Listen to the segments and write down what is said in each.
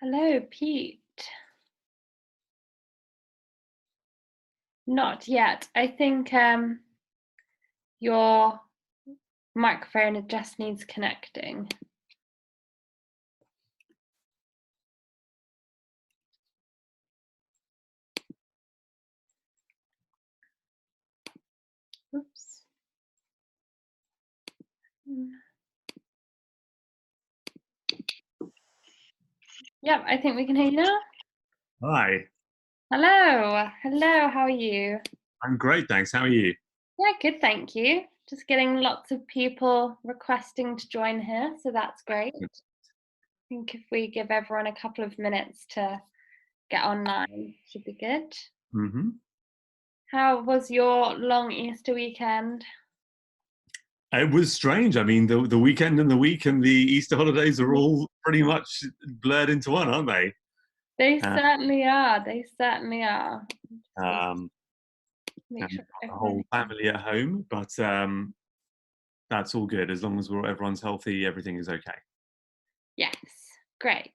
Hello, Pete. Not yet. I think your microphone just needs connecting. Oops. Yep, I think we can hear you now. Hi. Hello. Hello, how are you? I'm great, thanks. How are you? Yeah, good, thank you. Just getting lots of people requesting to join here, so that's great. I think if we give everyone a couple of minutes to get online, should be good. Mm-hmm. How was your long Easter weekend? It was strange. I mean, the weekend and the week and the Easter holidays are all pretty much blurred into one, aren't they? They Uh, certainly are. They certainly are. um, Make and sure the everyone. whole family at home, but that's all good as long as everyone's healthy. Everything is okay. Yes, great.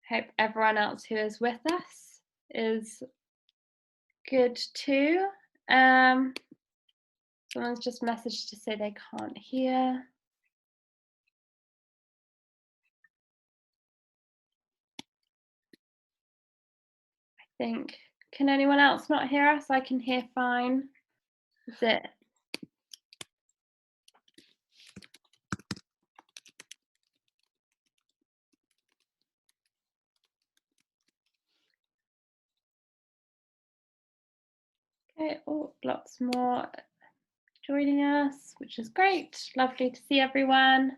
Hope everyone else who is with us is good too. Someone's just messaged to say they can't hear. I think. Can anyone else not hear us? I can hear fine. Is it? Okay, oh, lots more joining us, which is great. Lovely to see everyone.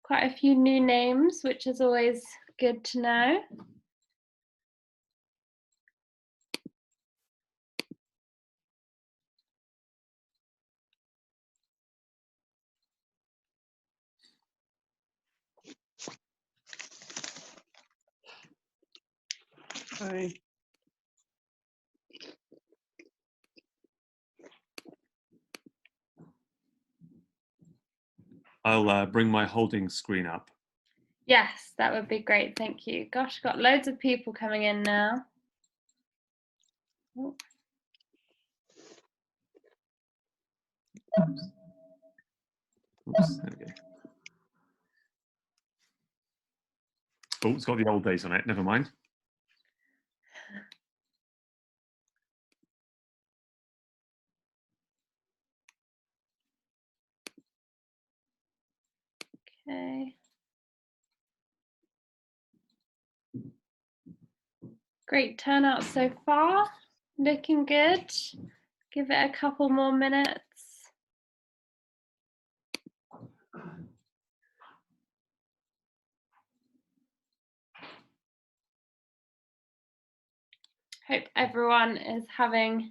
Quite a few new names, which is always good to know. Hi. I'll bring my holding screen up. Yes, that would be great. Thank you. Gosh, got loads of people coming in now. Oh. Oops, there we go. Oh, it's got the old days on it. Never mind. Okay. Great turnout so far. Looking good. Give it a couple more minutes. Hope everyone is having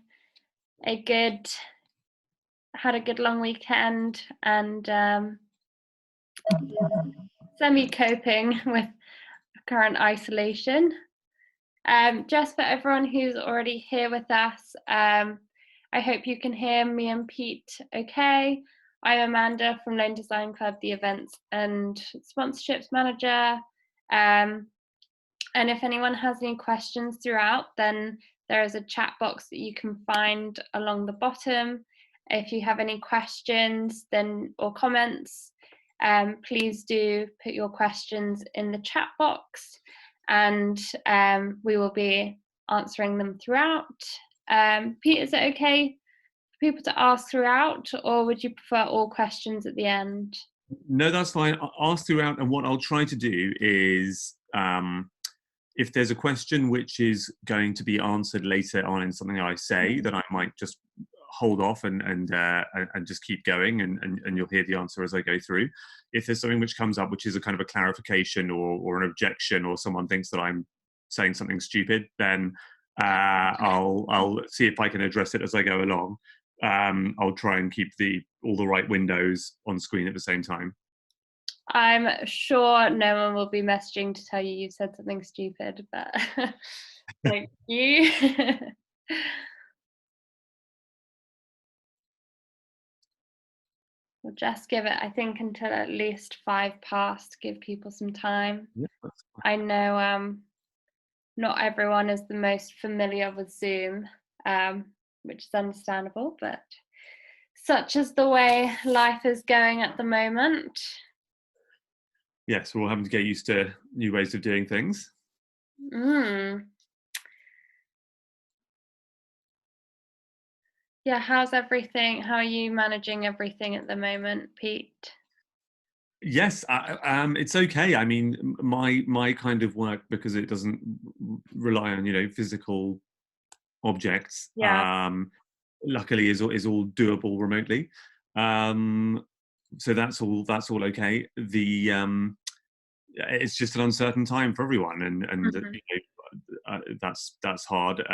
had a good long weekend and semi-coping with current isolation. Just for everyone who's already here with us, I hope you can hear me and Pete okay. I'm Amanda from Loan Design Club, the events and sponsorships manager. And if anyone has any questions throughout, then there is a chat box that you can find along the bottom. If you have any questions or comments, please do put your questions in the chat box and we will be answering them throughout. Pete, is it okay for people to ask throughout, or would you prefer all questions at the end? No, that's fine. I'll ask throughout, and what I'll try to do is if there's a question which is going to be answered later on in something I say, then I might just hold off and just keep going, and you'll hear the answer as I go through. If there's something which comes up, which is a kind of a clarification or an objection, or someone thinks that I'm saying something stupid, then I'll see if I can address it as I go along. I'll try and keep all the right windows on screen at the same time. I'm sure no one will be messaging to tell you you've said something stupid, but thank you. We'll just give it, I think, until at least 5 past, give people some time. Yeah, that's fine. I know not everyone is the most familiar with Zoom, which is understandable, but such is the way life is going at the moment. Yes, we're all having to get used to new ways of doing things. Mm. Yeah, how's everything? How are you managing everything at the moment, Pete? Yes, it's okay. I mean, my kind of work, because it doesn't rely on, physical objects, Yeah. luckily is all doable remotely. So that's all okay. It's just an uncertain time for everyone, and Mhm. that's hard.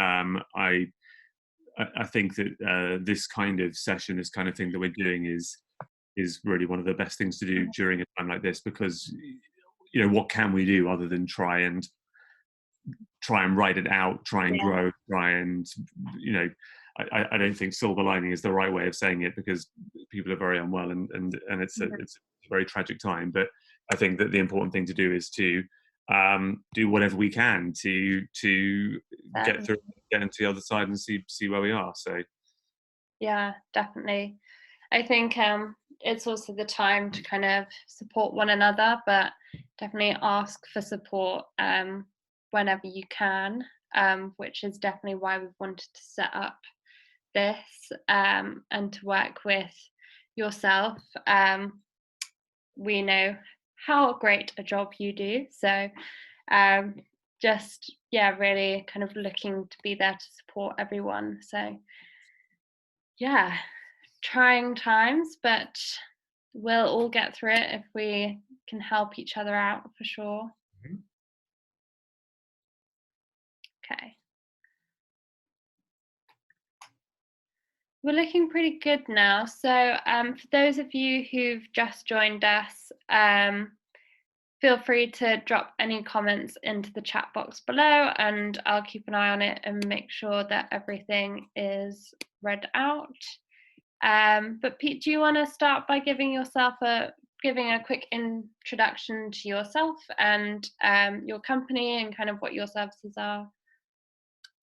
I think that this kind of session, this kind of thing that we're doing, is really one of the best things to do during a time like this, because what can we do other than try and write it out, try and Yeah. grow, try and you know I don't think silver lining is the right way of saying it, because people are very unwell, and it's a, Mhm. it's a very tragic time. But I think that the important thing to do is to do whatever we can to get Certainly. through, get into the other side, and see where we are. So Yeah, definitely. I think it's also the time to kind of support one another, but definitely ask for support whenever you can, which is definitely why we've wanted to set up this and to work with yourself. We know how great a job you do. So um, just, yeah, really kind of looking to be there to support everyone. So, yeah, trying times, but we'll all get through it if we can help each other out for sure. Okay. We're looking pretty good now. So, for those of you who've just joined us, feel free to drop any comments into the chat box below, and I'll keep an eye on it and make sure that everything is read out. But Pete, do you want to start by giving a quick introduction to yourself and your company and kind of what your services are?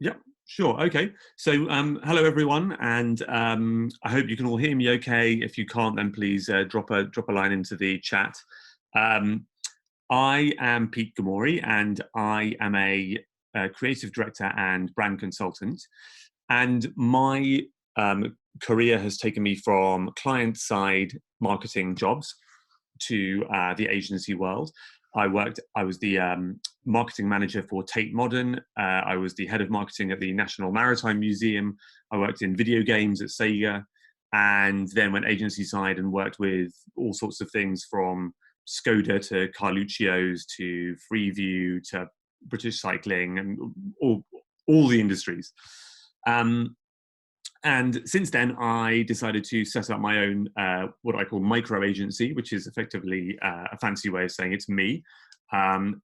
yeah, sure, okay. So hello everyone, and I hope you can all hear me okay. If you can't, then please drop a line into the chat. um, I am Pete Gomori, and I am a creative director and brand consultant. And my career has taken me from client-side marketing jobs to the agency world. I was the marketing manager for Tate Modern. I was the head of marketing at the National Maritime Museum. I worked in video games at Sega, and then went agency side and worked with all sorts of things, from Skoda to Carluccio's to Freeview to British Cycling, and all the industries. And since then, I decided to set up my own, what I call micro agency, which is effectively a fancy way of saying it's me,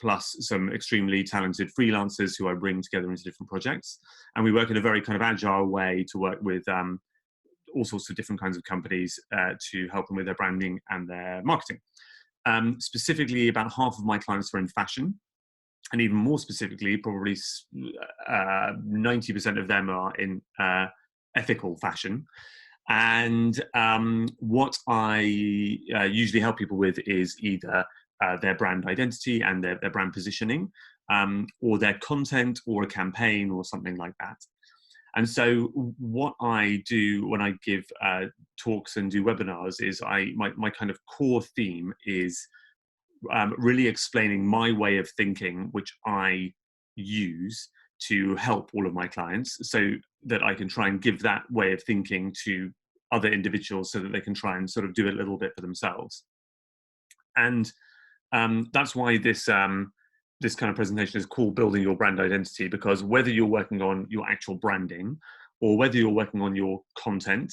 plus some extremely talented freelancers who I bring together into different projects. And we work in a very kind of agile way to work with all sorts of different kinds of companies to help them with their branding and their marketing. Specifically, about half of my clients are in fashion, and even more specifically, probably 90% of them are in ethical fashion. And what I usually help people with is either their brand identity and their brand positioning, or their content, or a campaign, or something like that. And so what I do when I give talks and do webinars is my kind of core theme is really explaining my way of thinking, which I use to help all of my clients, so that I can try and give that way of thinking to other individuals, so that they can try and sort of do it a little bit for themselves. And that's why this kind of presentation is called Building Your Brand Identity, because whether you're working on your actual branding, or whether you're working on your content,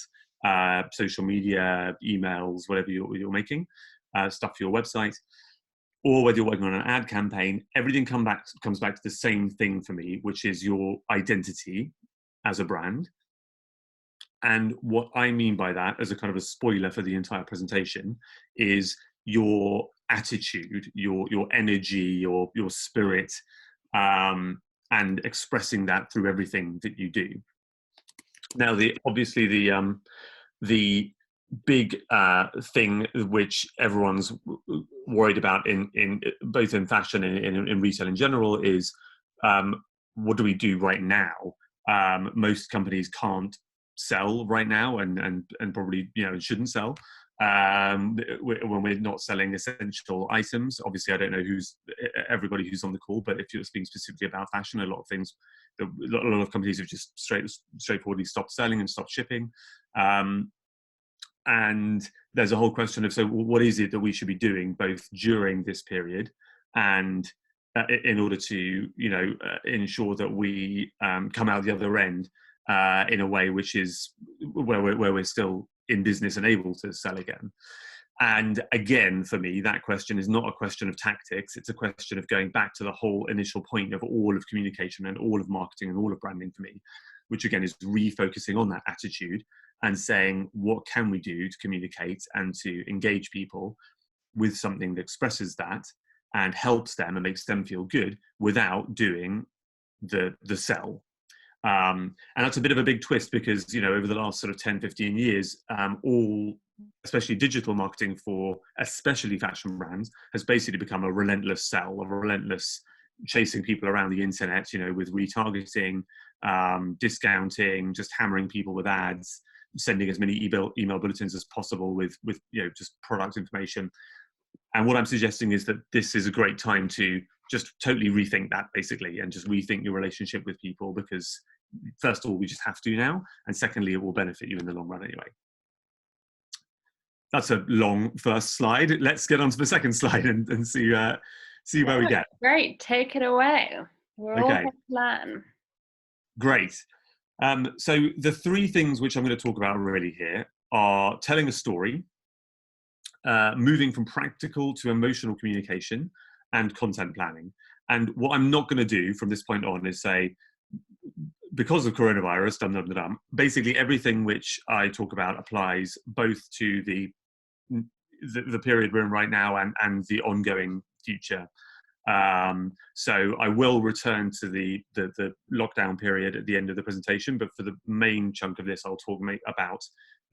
social media, emails, whatever you're making, stuff for your website, or whether you're working on an ad campaign, everything comes back to the same thing for me, which is your identity as a brand. And what I mean by that, as a kind of a spoiler for the entire presentation, is your attitude, your energy, your spirit, and expressing that through everything that you do. Now, obviously the big thing which everyone's worried about in both in fashion and in retail in general is, what do we do right now? Most companies can't sell right now, and probably shouldn't sell when we're not selling essential items. Obviously, I don't know everybody who's on the call, but if you're speaking specifically about fashion, a lot of things, a lot of companies have just straightforwardly stopped selling and stopped shipping. And there's a whole question of, so what is it that we should be doing both during this period and in order to ensure that we come out the other end in a way which is where we're still in business and able to sell again. And again, for me, that question is not a question of tactics. It's a question of going back to the whole initial point of all of communication and all of marketing and all of branding for me, which again is refocusing on that attitude and saying, what can we do to communicate and to engage people with something that expresses that and helps them and makes them feel good without doing the sell. And that's a bit of a big twist because, over the last sort of 10, 15 years, especially digital marketing for especially fashion brands has basically become a relentless sell, a relentless chasing people around the internet, with retargeting, discounting, just hammering people with ads, sending as many email bulletins as possible with just product information. And what I'm suggesting is that this is a great time to just totally rethink that, basically, and just rethink your relationship with people, because first of all, we just have to now, and secondly, it will benefit you in the long run anyway. That's a long first slide. Let's get on to the second slide and see where we get. Great, take it away. We're all on plan. Great. So the three things which I'm going to talk about really here are telling a story, moving from practical to emotional communication, and content planning. And what I'm not going to do from this point on is say, because of coronavirus, basically everything which I talk about applies both to the period we're in right now and the ongoing future. So I will return to the lockdown period at the end of the presentation, but for the main chunk of this, I'll talk about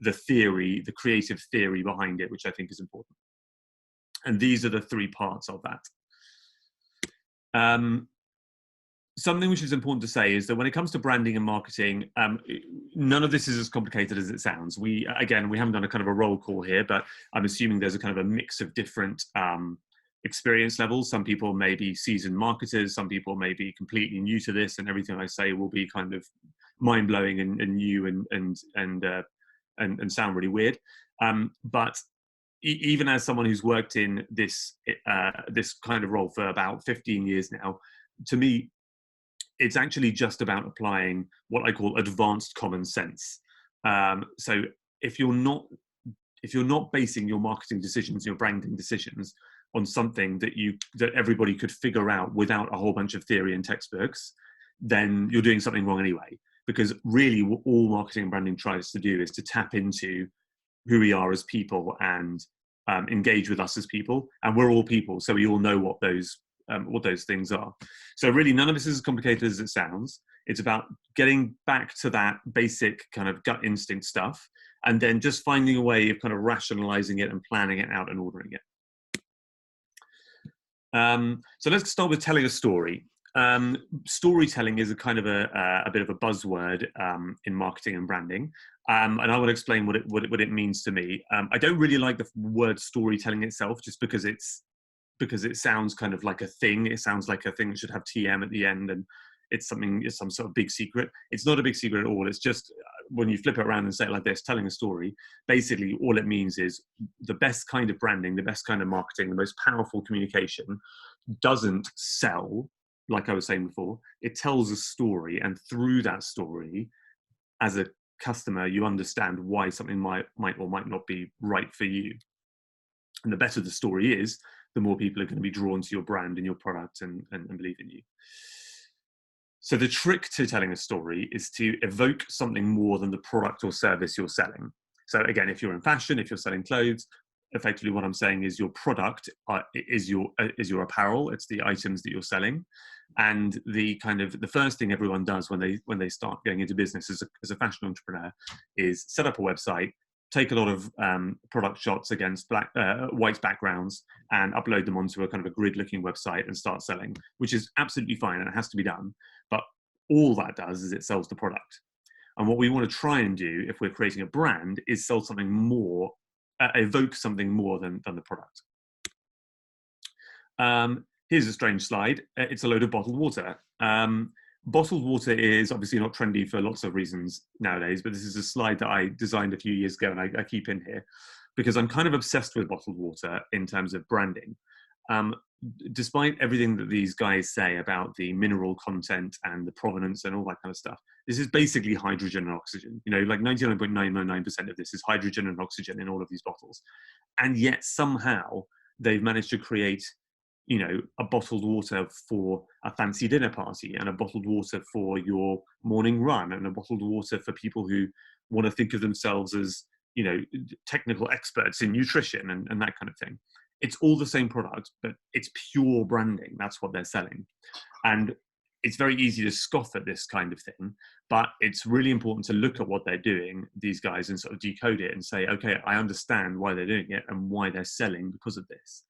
the theory, the creative theory behind it, which I think is important. And these are the three parts of that. Something which is important to say is that when it comes to branding and marketing, none of this is as complicated as it sounds. We haven't done a kind of a roll call here, but I'm assuming there's a kind of a mix of different experience levels. Some people may be seasoned marketers, some people may be completely new to this, and everything I say will be kind of mind-blowing and new and sound really weird. But even as someone who's worked in this kind of role for about 15 years now, to me, it's actually just about applying what I call advanced common sense. So if you're not basing your marketing decisions, your branding decisions on something that everybody could figure out without a whole bunch of theory and textbooks, then you're doing something wrong anyway. Because really what all marketing and branding tries to do is to tap into who we are as people and engage with us as people. And we're all people, so we all know what those things are. So really none of this is as complicated as it sounds. It's about getting back to that basic kind of gut instinct stuff, and then just finding a way of kind of rationalizing it and planning it out and ordering it. So let's start with telling a story. Storytelling is a kind of a bit of a buzzword in marketing and branding, and I will explain what it means to me. I don't really like the word storytelling itself, just because it sounds kind of like a thing. It sounds like a thing that should have TM at the end, and it's some sort of big secret. It's not a big secret at all. It's just when you flip it around and say it like this, telling a story, basically all it means is the best kind of branding, the best kind of marketing, the most powerful communication doesn't sell, like I was saying before. It tells a story, and through that story, as a customer, you understand why something might or might not be right for you. And the better the story is, the more people are going to be drawn to your brand and your product and believe in you. So the trick to telling a story is to evoke something more than the product or service you're selling. So again, if you're in fashion, if you're selling clothes, effectively what I'm saying is your product is your apparel. It's the items that you're selling. And the first thing everyone does when they start getting into business as a fashion entrepreneur is set up a website, take a lot of product shots against white backgrounds, and upload them onto a kind of a grid-looking website and start selling, which is absolutely fine and it has to be done. But all that does is it sells the product. And what we want to try and do if we're creating a brand is sell something more, evoke something more than the product. Here's a strange slide. It's a load of bottled water. Bottled water is obviously not trendy for lots of reasons nowadays, but this is a slide that I designed a few years ago and I keep in here because I'm kind of obsessed with bottled water in terms of branding. Despite everything that these guys say about the mineral content and the provenance and all that kind of stuff, this is basically hydrogen and oxygen. You know, like 99.999% of this is hydrogen and oxygen in all of these bottles. And yet somehow they've managed to create, you know, a bottled water for a fancy dinner party and a bottled water for your morning run and a bottled water for people who want to think of themselves as, you know, technical experts in nutrition and that kind of thing. It's all the same product, but it's pure branding. That's what they're selling. And it's very easy to scoff at this kind of thing, but it's really important to look at what they're doing, these guys, and sort of decode it and say, okay, I understand why they're doing it and why they're selling because of this.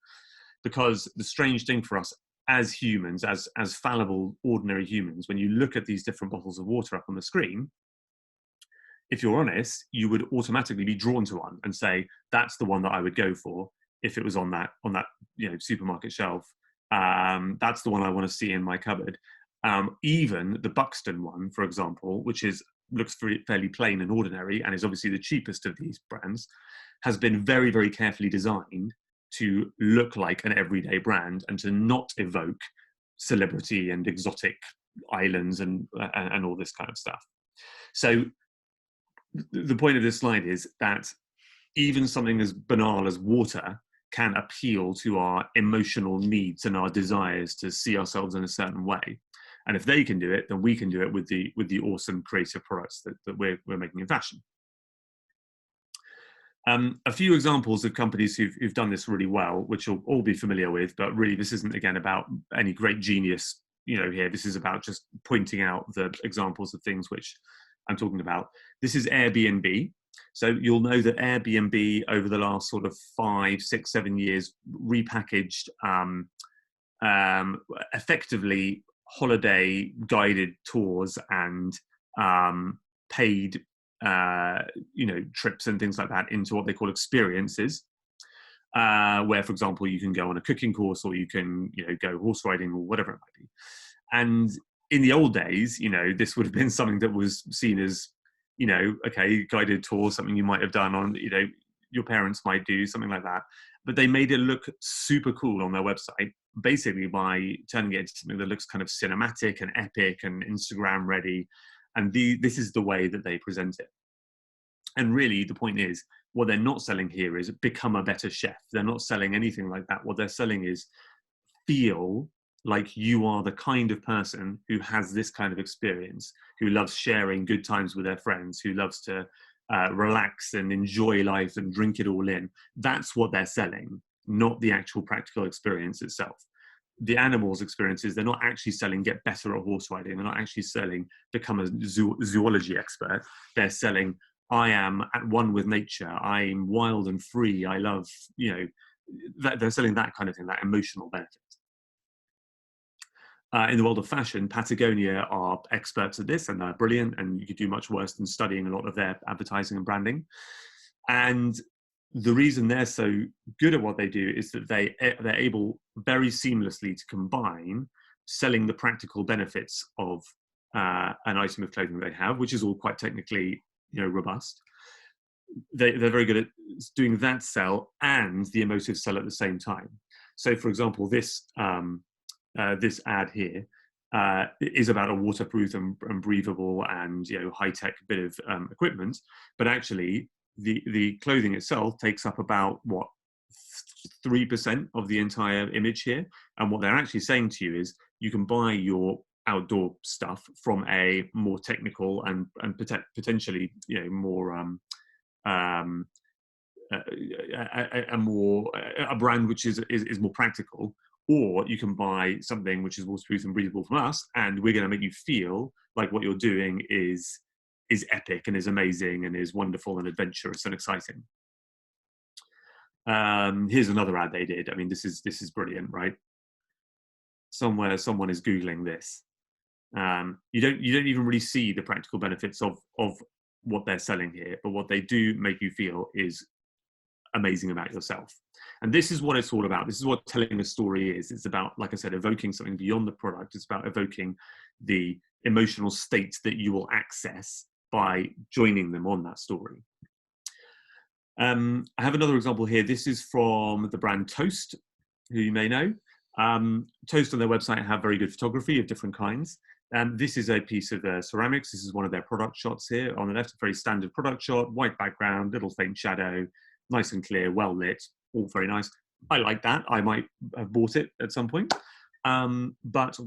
Because the strange thing for us as humans, as fallible, ordinary humans, when you look at these different bottles of water up on the screen, if you're honest, you would automatically be drawn to one and say, that's the one that I would go for if it was on that you know, supermarket shelf. That's the one I want to see in my cupboard. Even the Buxton one, for example, which looks fairly plain and ordinary and is obviously the cheapest of these brands, has been very, very carefully designed to look like an everyday brand and to not evoke celebrity and exotic islands and all this kind of stuff. So the point of this slide is that even something as banal as water can appeal to our emotional needs and our desires to see ourselves in a certain way. And if they can do it, then we can do it with the awesome creative products that we're making in fashion. A few examples of companies who've done this really well, which you'll all be familiar with, but really this isn't, again, about any great genius, you know, here. This is about just pointing out the examples of things which I'm talking about. This is Airbnb. So you'll know that Airbnb over the last sort of 5, 6, 7 years repackaged effectively holiday guided tours and paid you know, trips and things like that into what they call experiences, where, for example, you can go on a cooking course or you can, you know, go horse riding or whatever it might be. And in the old days, you know, this would have been something that was seen as, you know, okay, guided tour, something you might have done on, you know, your parents might do, something like that. But they made it look super cool on their website, basically by turning it into something that looks kind of cinematic and epic and Instagram ready. And this is the way that they present it. And really, the point is, what they're not selling here is become a better chef. They're not selling anything like that. What they're selling is feel like you are the kind of person who has this kind of experience, who loves sharing good times with their friends, who loves to relax and enjoy life and drink it all in. That's what they're selling, not the actual practical experience itself. The animals' experiences, they're not actually selling get better at horse riding. They're not actually selling become a zoology expert. They're selling, I am at one with nature. I'm wild and free. I love, you know, they're selling that kind of thing, that emotional benefit. In the world of fashion, Patagonia are experts at this and they're brilliant, and you could do much worse than studying a lot of their advertising and branding. And the reason they're so good at what they do is that they're able very seamlessly to combine selling the practical benefits of an item of clothing they have, which is all quite technically, you know, robust. They're very good at doing that sell and the emotive sell at the same time. So, for example, this ad here is about a waterproof and breathable and, you know, high-tech bit of equipment, but actually the clothing itself takes up about 3% of the entire image here. And what they're actually saying to you is you can buy your outdoor stuff from a more technical and potentially, you know, more a brand which is more practical, or you can buy something which is more smooth and breathable from us, and we're going to make you feel like what you're doing is epic and is amazing and is wonderful and adventurous and exciting. Here's another ad they did. I mean, this is brilliant, right? Somewhere someone is Googling this. You don't even really see the practical benefits of what they're selling here, but what they do make you feel is amazing about yourself. And this is what it's all about. This is what telling a story is. It's about, like I said, evoking something beyond the product. It's about evoking the emotional state that you will access by joining them on that story. I have another example here. This is from the brand Toast, who you may know. Toast on their website have very good photography of different kinds. This is a piece of ceramics. This is one of their product shots here. On the left, a very standard product shot, white background, little faint shadow, nice and clear, well lit, all very nice. I like that. I might have bought it at some point. But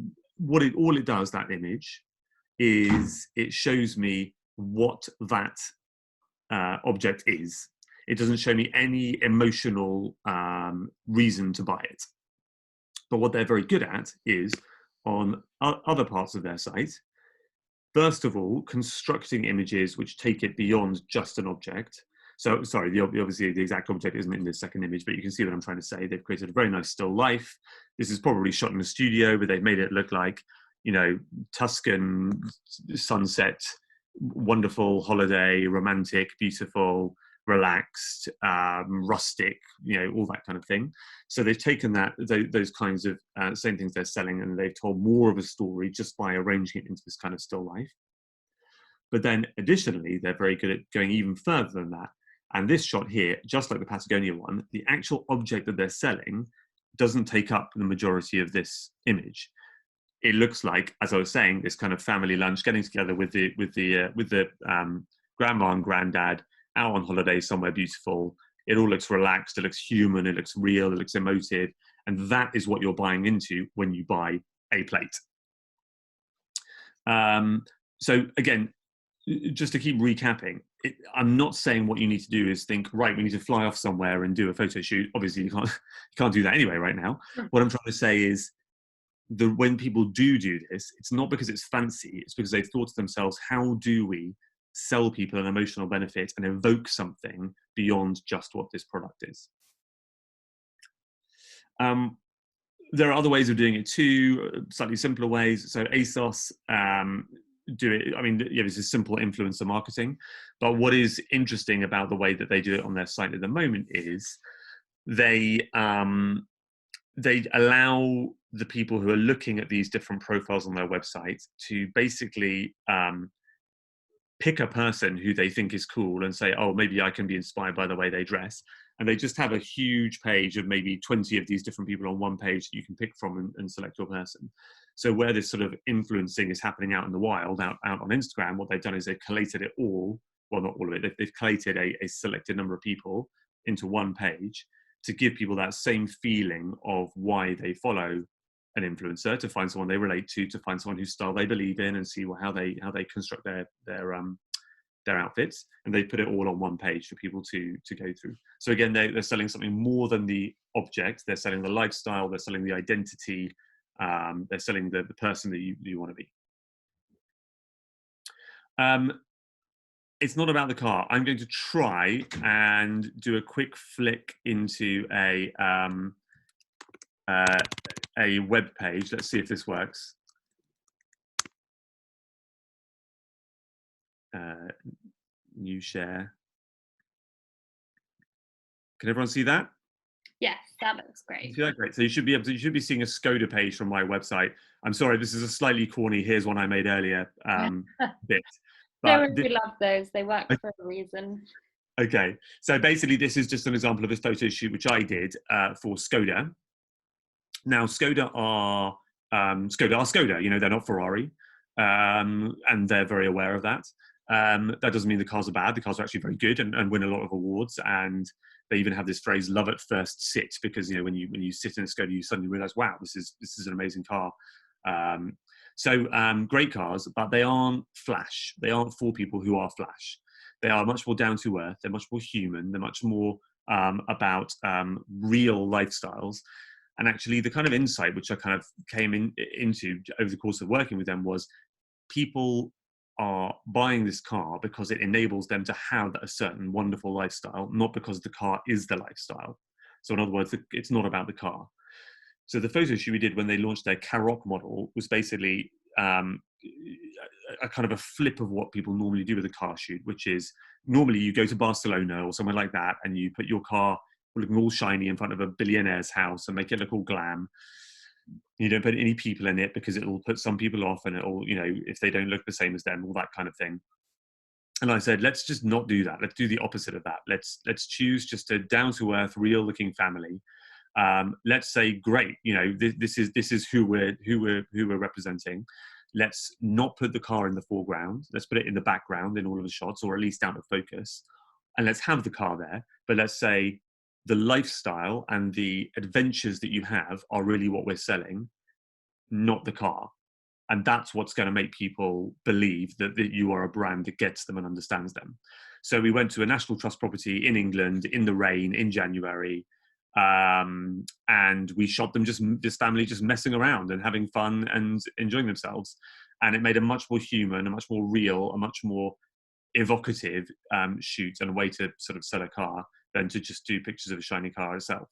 all it does, that image, is it shows me what that object is. It doesn't show me any emotional reason to buy it. But what they're very good at is, on other parts of their site, first of all, constructing images which take it beyond just an object. So, sorry, obviously the exact object isn't in this second image, but you can see what I'm trying to say. They've created a very nice still life. This is probably shot in a studio, but they've made it look like, you know, Tuscan sunset, wonderful holiday, romantic, beautiful, relaxed, rustic, you know, all that kind of thing. So they've taken those kinds of same things they're selling, and they've told more of a story just by arranging it into this kind of still life. But then additionally, they're very good at going even further than that. And this shot here, just like the Patagonia one, the actual object that they're selling doesn't take up the majority of this image. It looks like, as I was saying, this kind of family lunch, getting together with the grandma and granddad out on holiday somewhere beautiful. It all looks relaxed, it looks human, it looks real, it looks emotive, and that is what you're buying into when you buy a plate. So again, just to keep recapping, I'm not saying what you need to do is think, right, we need to fly off somewhere and do a photo shoot. Obviously, you can't do that anyway right now. What I'm trying to say is, when people do this, it's not because it's fancy, it's because they've thought to themselves, how do we sell people an emotional benefit and evoke something beyond just what this product is? There are other ways of doing it too, slightly simpler ways. So ASOS do it. I mean, yeah, this is simple influencer marketing. But what is interesting about the way that they do it on their site at the moment is they allow the people who are looking at these different profiles on their website to basically pick a person who they think is cool and say, oh, maybe I can be inspired by the way they dress. And they just have a huge page of maybe 20 of these different people on one page that you can pick from and select your person. So where this sort of influencing is happening out in the wild, out on Instagram, what they've done is they've collated it all, well, not all of it, they've collated a selected number of people into one page to give people that same feeling of why they follow an influencer, to find someone they relate to find someone whose style they believe in, and see how they construct their outfits, and they put it all on one page for people to go through. So again, they're selling something more than the object. They're selling the lifestyle. They're selling the identity. They're selling the person that you want to be. It's not about the car. I'm going to try and do a quick flick into a web page. Let's see if this works. New share. Can everyone see that? Yes, that looks great. See that? Great. So you should be seeing a Skoda page from my website. I'm sorry, this is a slightly corny "here's one I made earlier" bit. But we love those. They work for a reason. Okay, so basically this is just an example of a photo shoot which I did for Skoda. Now Skoda are Skoda. You know, they're not Ferrari, and they're very aware of that. That doesn't mean the cars are bad. The cars are actually very good and win a lot of awards. And they even have this phrase "love at first sit," because, you know, when you sit in a Skoda, you suddenly realize, wow, this is an amazing car. So great cars, but they aren't flash. They aren't for people who are flash. They are much more down to earth. They're much more human. They're much more about real lifestyles. And actually, the kind of insight which I kind of came into over the course of working with them was people are buying this car because it enables them to have a certain wonderful lifestyle, not because the car is the lifestyle. So in other words, it's not about the car. So the photo shoot we did when they launched their Karoq model was basically a kind of a flip of what people normally do with a car shoot, which is normally you go to Barcelona or somewhere like that and you put your car looking all shiny in front of a billionaire's house and make it look all glam. You don't put any people in it because it will put some people off, and it'll, you know, if they don't look the same as them, all that kind of thing. And I said, let's just not do that. Let's do the opposite of that. Let's choose just a down-to-earth, real-looking family. Let's say, great, you know, this is who we're representing. Let's not put the car in the foreground. Let's put it in the background in all of the shots, or at least out of focus. And let's have the car there. But let's say the lifestyle and the adventures that you have are really what we're selling, not the car. And that's what's going to make people believe that you are a brand that gets them and understands them. So we went to a National Trust property in England in the rain in January. And we shot them this family just messing around and having fun and enjoying themselves. And it made a much more human, a much more real, a much more evocative shoot and a way to sort of sell a car than to just do pictures of a shiny car itself.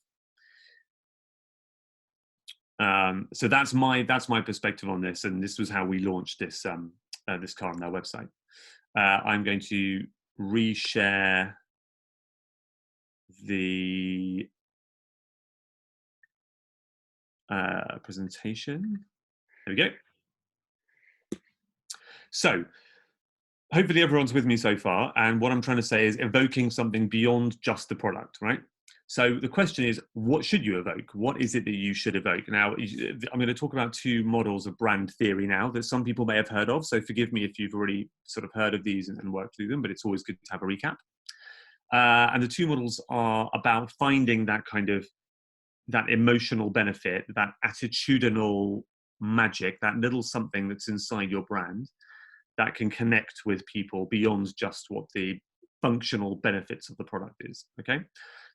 So that's my perspective on this, and this was how we launched this this car on our website. I'm going to reshare the presentation. There we go. So hopefully everyone's with me so far, and what I'm trying to say is evoking something beyond just the product, right? So the question is, what should you evoke? What is it that you should evoke? Now, I'm going to talk about two models of brand theory now that some people may have heard of. So forgive me if you've already sort of heard of these and worked through them, but it's always good to have a recap. And the two models are about finding that kind of, that emotional benefit, that attitudinal magic, that little something that's inside your brand that can connect with people beyond just what the functional benefits of the product is. Okay,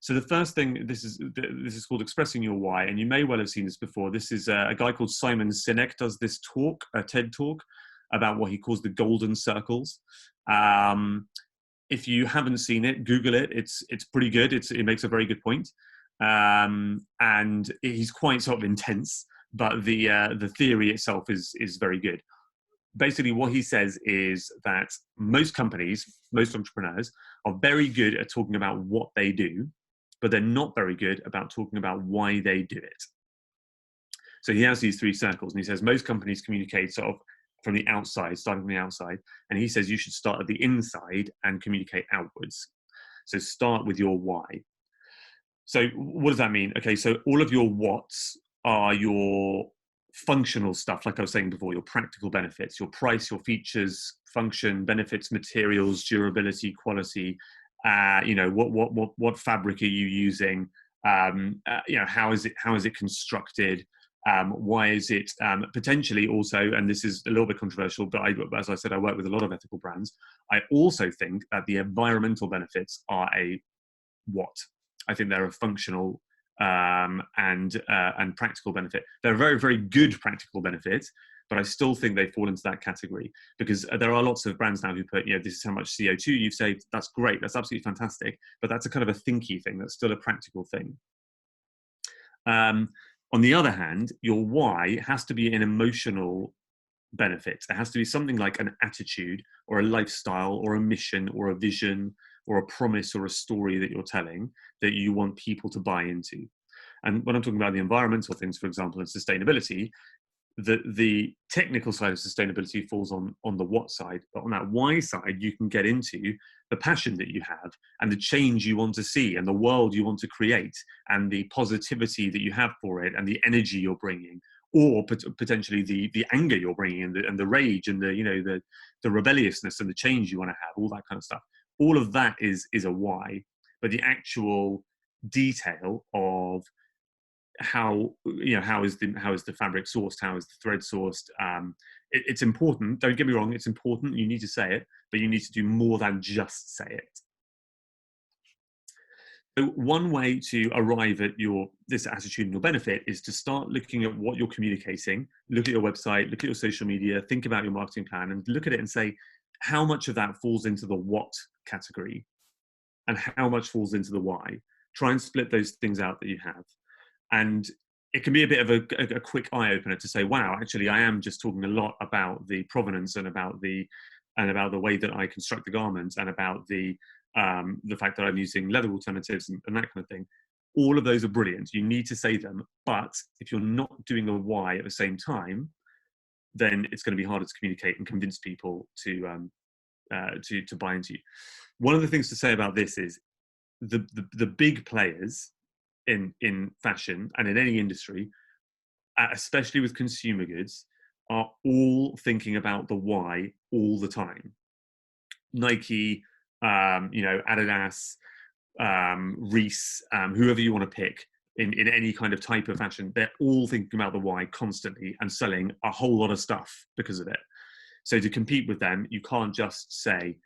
so the first thing, this is called expressing your why, and you may well have seen this before. This is a guy called Simon Sinek does this talk, a TED talk, about what he calls the golden circles. If you haven't seen it, Google it. It's pretty good. It makes a very good point, and he's quite sort of intense, but the theory itself is very good. Basically, what he says is that most companies, most entrepreneurs are very good at talking about what they do, but they're not very good about talking about why they do it. So he has these three circles, and he says most companies communicate sort of from the outside, starting from the outside, and he says you should start at the inside and communicate outwards. So start with your why. So what does that mean? Okay, so all of your whats are your functional stuff, like I was saying before, your practical benefits, your price, your features, function, benefits, materials, durability, quality. You know, what fabric are you using? You know, how is it constructed? Why is it potentially also, and this is a little bit controversial, but as I said, I work with a lot of ethical brands. I also think that the environmental benefits are a what. I think they're a functional and practical benefit. They're a very, very good practical benefit, but I still think they fall into that category, because there are lots of brands now who put, you know, this is how much CO2 you've saved. That's great. That's absolutely fantastic. But that's a kind of a thinky thing. That's still a practical thing. On the other hand, your why has to be an emotional benefit. It has to be something like an attitude or a lifestyle or a mission or a vision or a promise or a story that you're telling that you want people to buy into. And when I'm talking about the environmental things, for example, and sustainability, the technical side of sustainability falls on the what side, but on that why side, you can get into the passion that you have and the change you want to see and the world you want to create and the positivity that you have for it and the energy you're bringing, or potentially the anger you're bringing and the rage and the rebelliousness and the change you want to have, all that kind of stuff. All of that is a why, but the actual detail of how is the fabric sourced, how is the thread sourced, it's important. Don't get me wrong. It's important. You need to say it, but you need to do more than just say it. So one way to arrive at this attitudinal benefit is to start looking at what you're communicating, look at your website, look at your social media, think about your marketing plan, and look at it and say, how much of that falls into the what category and how much falls into the why. Try and split those things out that you have. And it can be a bit of a quick eye opener to say, wow, actually, I am just talking a lot about the provenance and about the way that I construct the garments and about the fact that I'm using leather alternatives and that kind of thing. All of those are brilliant. You need to say them, but if you're not doing the why at the same time, then it's going to be harder to communicate and convince people to buy into you. One of the things to say about this is the big players in fashion and in any industry, especially with consumer goods, are all thinking about the why all the time. Nike, Adidas, Reese, whoever you want to pick in any kind of type of fashion, they're all thinking about the why constantly and selling a whole lot of stuff because of it. So to compete with them, you can't just say,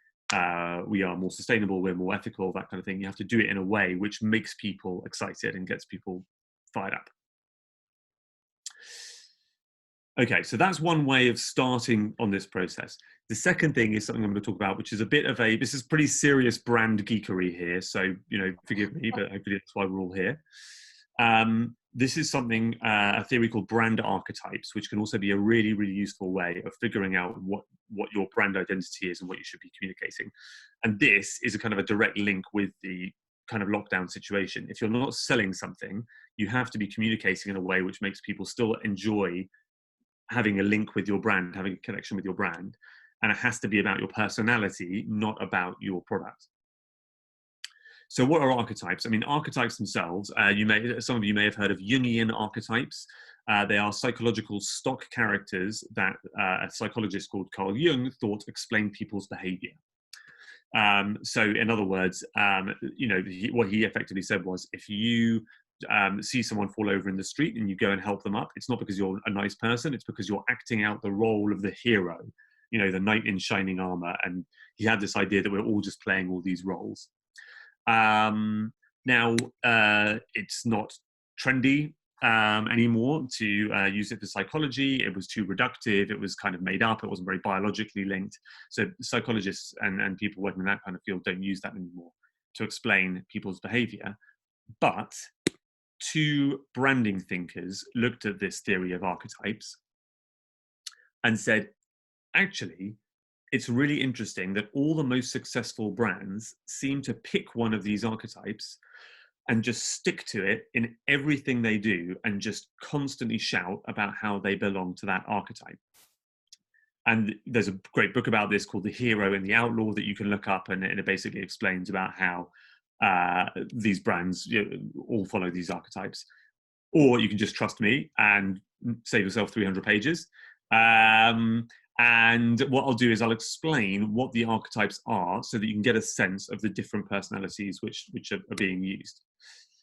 we are more sustainable, we're more ethical, that kind of thing. You have to do it in a way which makes people excited and gets people fired up. Okay, so that's one way of starting on this process. The second thing is something I'm going to talk about, which is this is pretty serious brand geekery here. So, forgive me, but hopefully that's why we're all here. This is something, a theory called brand archetypes, which can also be a really, really useful way of figuring out what your brand identity is and what you should be communicating. And this is a kind of a direct link with the kind of lockdown situation. If you're not selling something, you have to be communicating in a way which makes people still enjoy having a link with your brand, having a connection with your brand. And it has to be about your personality, not about your product. So what are archetypes? I mean, archetypes themselves, some of you may have heard of Jungian archetypes. They are psychological stock characters that a psychologist called Carl Jung thought explained people's behavior. So in other words, what he effectively said was, if you see someone fall over in the street and you go and help them up, it's not because you're a nice person, it's because you're acting out the role of the hero, the knight in shining armor. And he had this idea that we're all just playing all these roles. Now, it's not trendy anymore to use it for psychology. It was too reductive. It was kind of made up. It wasn't very biologically linked. So psychologists and people working in that kind of field don't use that anymore to explain people's behavior. But two branding thinkers looked at this theory of archetypes and said, actually, it's really interesting that all the most successful brands seem to pick one of these archetypes and just stick to it in everything they do and just constantly shout about how they belong to that archetype. And there's a great book about this called The Hero and the Outlaw that you can look up, and it basically explains about how these brands all follow these archetypes. Or you can just trust me and save yourself 300 pages. And what I'll do is I'll explain what the archetypes are so that you can get a sense of the different personalities which are being used.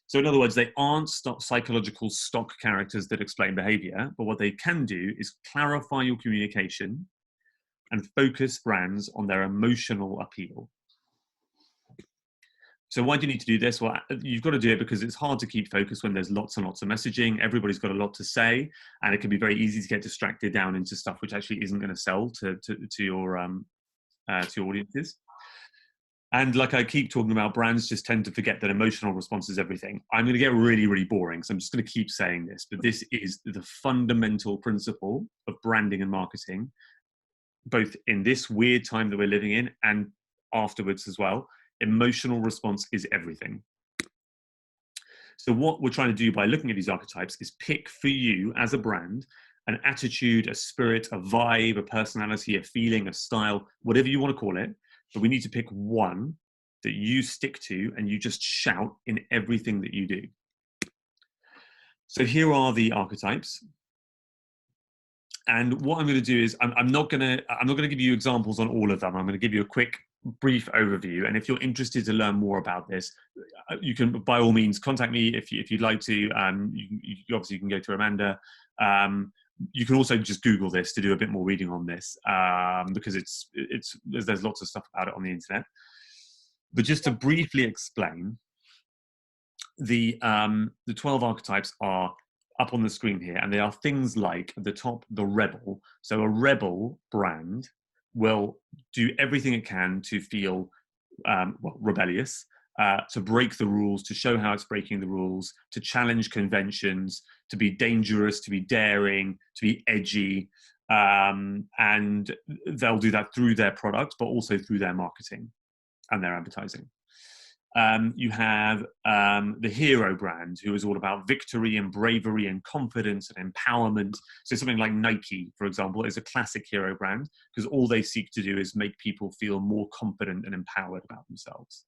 So in other words, they aren't psychological stock characters that explain behavior, but what they can do is clarify your communication and focus brands on their emotional appeal. So why do you need to do this? Well, you've got to do it because it's hard to keep focused when there's lots and lots of messaging. Everybody's got a lot to say, and it can be very easy to get distracted down into stuff which actually isn't going to sell to your audiences. And like I keep talking about, brands just tend to forget that emotional response is everything. I'm going to get really, really boring, so I'm just going to keep saying this, but this is the fundamental principle of branding and marketing, both in this weird time that we're living in and afterwards as well. Emotional response is everything. So what we're trying to do by looking at these archetypes is pick for you as a brand an attitude, a spirit, a vibe, a personality, a feeling, a style, whatever you want to call it. But we need to pick one that you stick to and you just shout in everything that you do. So here are the archetypes. And what I'm going to do is I'm not going to give you examples on all of them. I'm going to give you a quick brief overview, and if you're interested to learn more about this, you can by all means contact me if you'd like to. You obviously can go to Amanda, You can also just Google this to do a bit more reading on this, because there's lots of stuff about it on the internet. But just to briefly explain, the 12 archetypes are up on the screen here, and they are things like, at the top, the rebel. So a rebel brand will do everything it can to feel rebellious, to break the rules, to show how it's breaking the rules, to challenge conventions, to be dangerous, to be daring, to be edgy, and they'll do that through their product, but also through their marketing and their advertising. You have the hero brand, who is all about victory and bravery and confidence and empowerment. So something like Nike, for example, is a classic hero brand, because all they seek to do is make people feel more confident and empowered about themselves.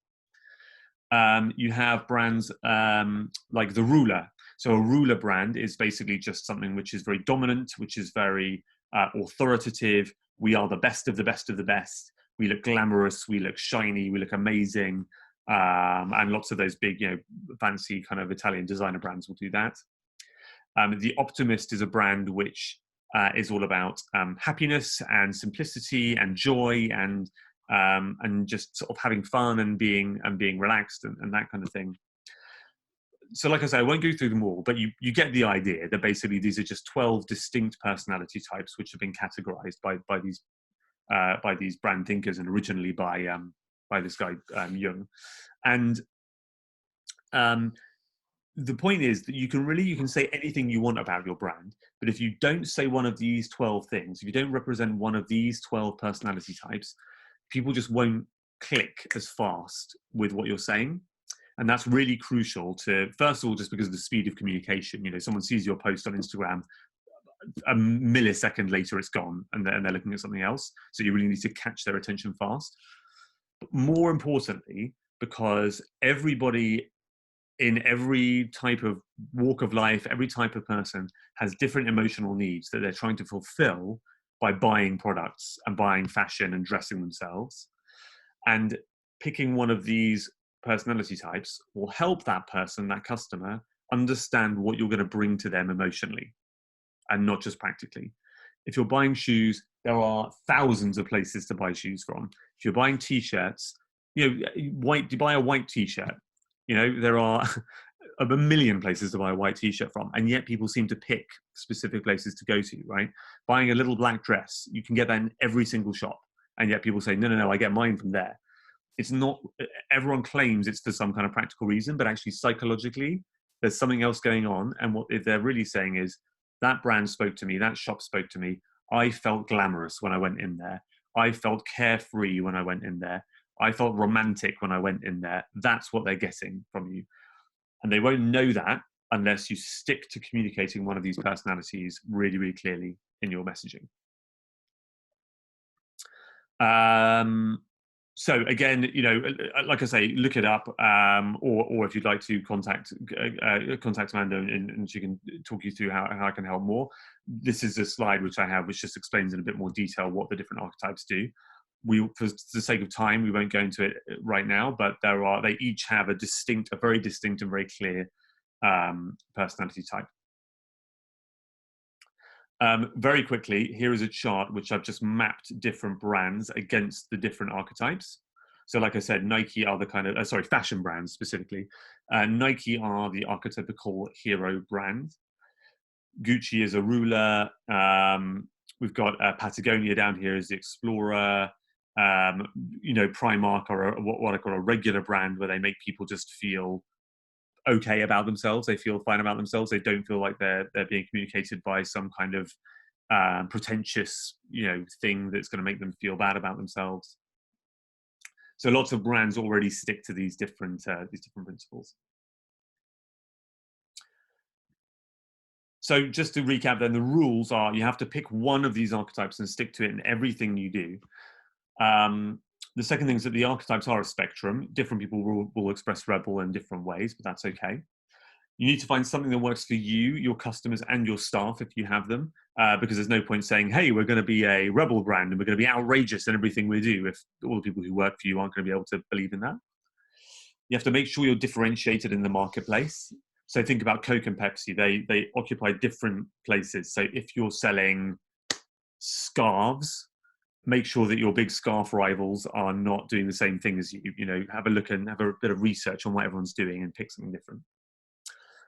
You have brands like the ruler. So a ruler brand is basically just something which is very dominant, which is very authoritative. We are the best of the best of the best. We look glamorous, we look shiny, we look amazing. And lots of those big, fancy kind of Italian designer brands will do that. The Optimist is a brand which is all about happiness and simplicity and joy and just sort of having fun and being relaxed and that kind of thing. So like I say, I won't go through them all, but you get the idea that basically these are just 12 distinct personality types which have been categorized by these brand thinkers, and originally by this guy Jung. And the point is that you can say anything you want about your brand, but if you don't say one of these 12 things, if you don't represent one of these 12 personality types, people just won't click as fast with what you're saying. And that's really crucial to, first of all, just because of the speed of communication. Someone sees your post on Instagram, a millisecond later it's gone, and they're looking at something else. So you really need to catch their attention fast. But more importantly, because everybody in every type of walk of life, every type of person has different emotional needs that they're trying to fulfill by buying products and buying fashion and dressing themselves. And picking one of these personality types will help that person, that customer, understand what you're going to bring to them emotionally and not just practically. If you're buying shoes, there are thousands of places to buy shoes from. If you're buying t-shirts, you buy a white t-shirt, there are a million places to buy a white t-shirt from, and yet people seem to pick specific places to go to, right? Buying a little black dress, you can get that in every single shop, and yet people say, no, I get mine from there. It's not, everyone claims it's for some kind of practical reason, but actually psychologically, there's something else going on. And what they're really saying is, that brand spoke to me, that shop spoke to me. I felt glamorous when I went in there. I felt carefree when I went in there. I felt romantic when I went in there. That's what they're getting from you. And they won't know that unless you stick to communicating one of these personalities really, really clearly in your messaging. So again, like I say, look it up, or if you'd like to contact Amanda, and she can talk you through how I can help more. This is a slide which I have, which just explains in a bit more detail what the different archetypes do. For the sake of time, we won't go into it right now, but they each have a very distinct and very clear personality type. Very quickly, here is a chart which I've just mapped different brands against the different archetypes. So like I said, Nike are the kind of, fashion brands specifically. Nike are the archetypical hero brand. Gucci is a ruler. We've got Patagonia down here as the explorer. Primark are what I call a regular brand, where they make people just feel okay about themselves. They feel fine about themselves. They don't feel like they're being communicated by some kind of pretentious thing that's going to make them feel bad about themselves. So lots of brands already stick to these different principles. So just to recap, then, the rules are you have to pick one of these archetypes and stick to it in everything you do. The second thing is that the archetypes are a spectrum. Different people will express rebel in different ways, but that's okay. You need to find something that works for you, your customers, and your staff if you have them, because there's no point saying, hey, we're going to be a rebel brand and we're going to be outrageous in everything we do if all the people who work for you aren't going to be able to believe in that. You have to make sure you're differentiated in the marketplace. So think about Coke and Pepsi. They occupy different places. So if you're selling scarves, make sure that your big scarf rivals are not doing the same thing as you. You know, have a look and have a bit of research on what everyone's doing and pick something different.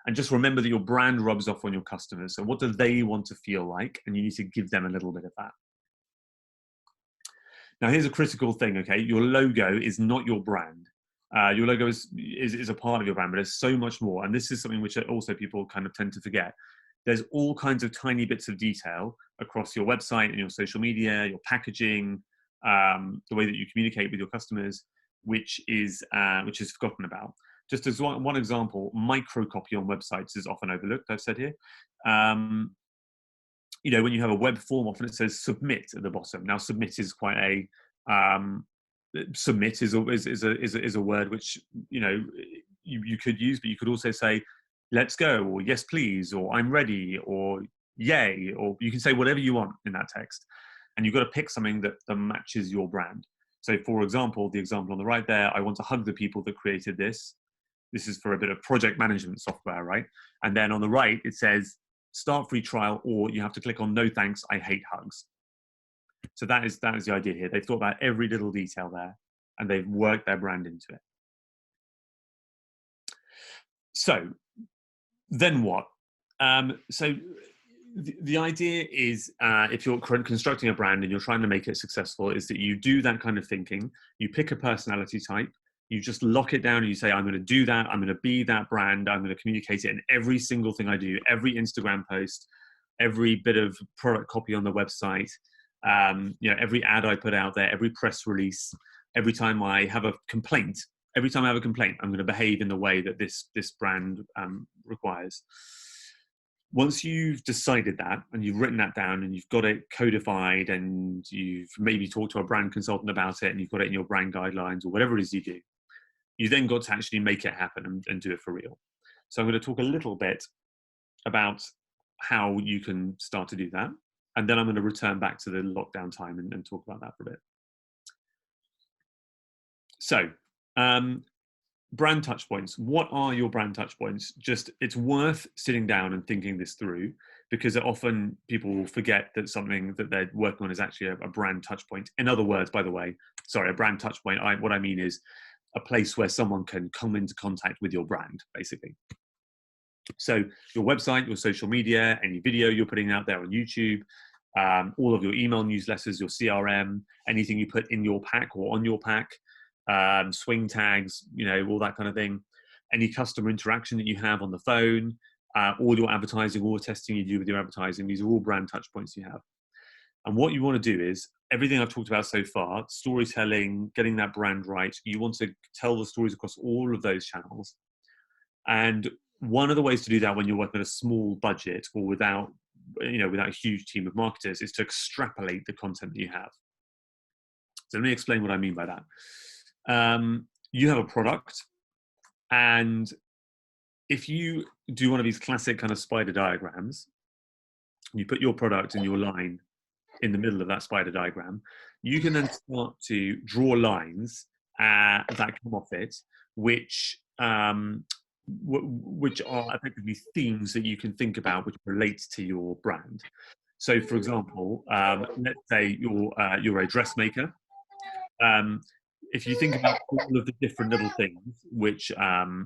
And just remember that your brand rubs off on your customers. So what do they want to feel like? And you need to give them a little bit of that. Now, here's a critical thing, okay? Your logo is not your brand. Your logo is a part of your brand, but there's so much more. And this is something which also people kind of tend to forget. There's all kinds of tiny bits of detail across your website and your social media, your packaging, the way that you communicate with your customers, which is forgotten about. Just as one example, microcopy on websites is often overlooked, I've said here. You know, when you have a web form, often it says submit at the bottom. Now, submit is quite a submit is a word which, you know, you could use, but you could also say let's go, or yes please, or I'm ready, or yay, or you can say whatever you want in that text, and you've got to pick something that matches your brand. So for example, the example on the right there, I want to hug the people that created this. This is for a bit of project management software, right? And then on the right it says start free trial, or you have to click on no thanks, I hate hugs. So that is the idea here. They've thought about every little detail there, and they've worked their brand into it. So then what? So the idea is, if you're constructing a brand and you're trying to make it successful, is that you do that kind of thinking. You pick a personality type. You just lock it down and you say, I'm going to do that. I'm going to be that brand. I'm going to communicate it in every single thing I do, every Instagram post, every bit of product copy on the website, you know, every ad I put out there, every press release, every time I have a complaint. Every time I have a complaint, I'm going to behave in the way that this brand requires. Once you've decided that and you've written that down and you've got it codified and you've maybe talked to a brand consultant about it and you've got it in your brand guidelines or whatever it is you do, you then got to actually make it happen and do it for real. So I'm going to talk a little bit about how you can start to do that. And then I'm going to return back to the lockdown time and talk about that for a bit. So, brand touch points. What are your brand touch points? Just, it's worth sitting down and thinking this through, because often people will forget that something that they're working on is actually a brand touch point. In other words, by the way, sorry, a brand touch point, what I mean is a place where someone can come into contact with your brand, basically. So your website, your social media, any video you're putting out there on YouTube, all of your email newsletters, your CRM, anything you put in your pack or on your pack, swing tags, you know, all that kind of thing, any customer interaction that you have on the phone, all your advertising, all the testing you do with your advertising, these are all brand touch points you have. And what you want to do is everything I've talked about so far, storytelling, getting that brand right, you want to tell the stories across all of those channels. And one of the ways to do that when you're working at a small budget or without a huge team of marketers is to extrapolate the content that you have. So let me explain what I mean by that. You have a product, and if you do one of these classic kind of spider diagrams, you put your product and your line in the middle of that spider diagram, you can then start to draw lines that come off it, which are effectively themes that you can think about which relate to your brand. So, for example, let's say you're a dressmaker. If you think about all of the different little things which go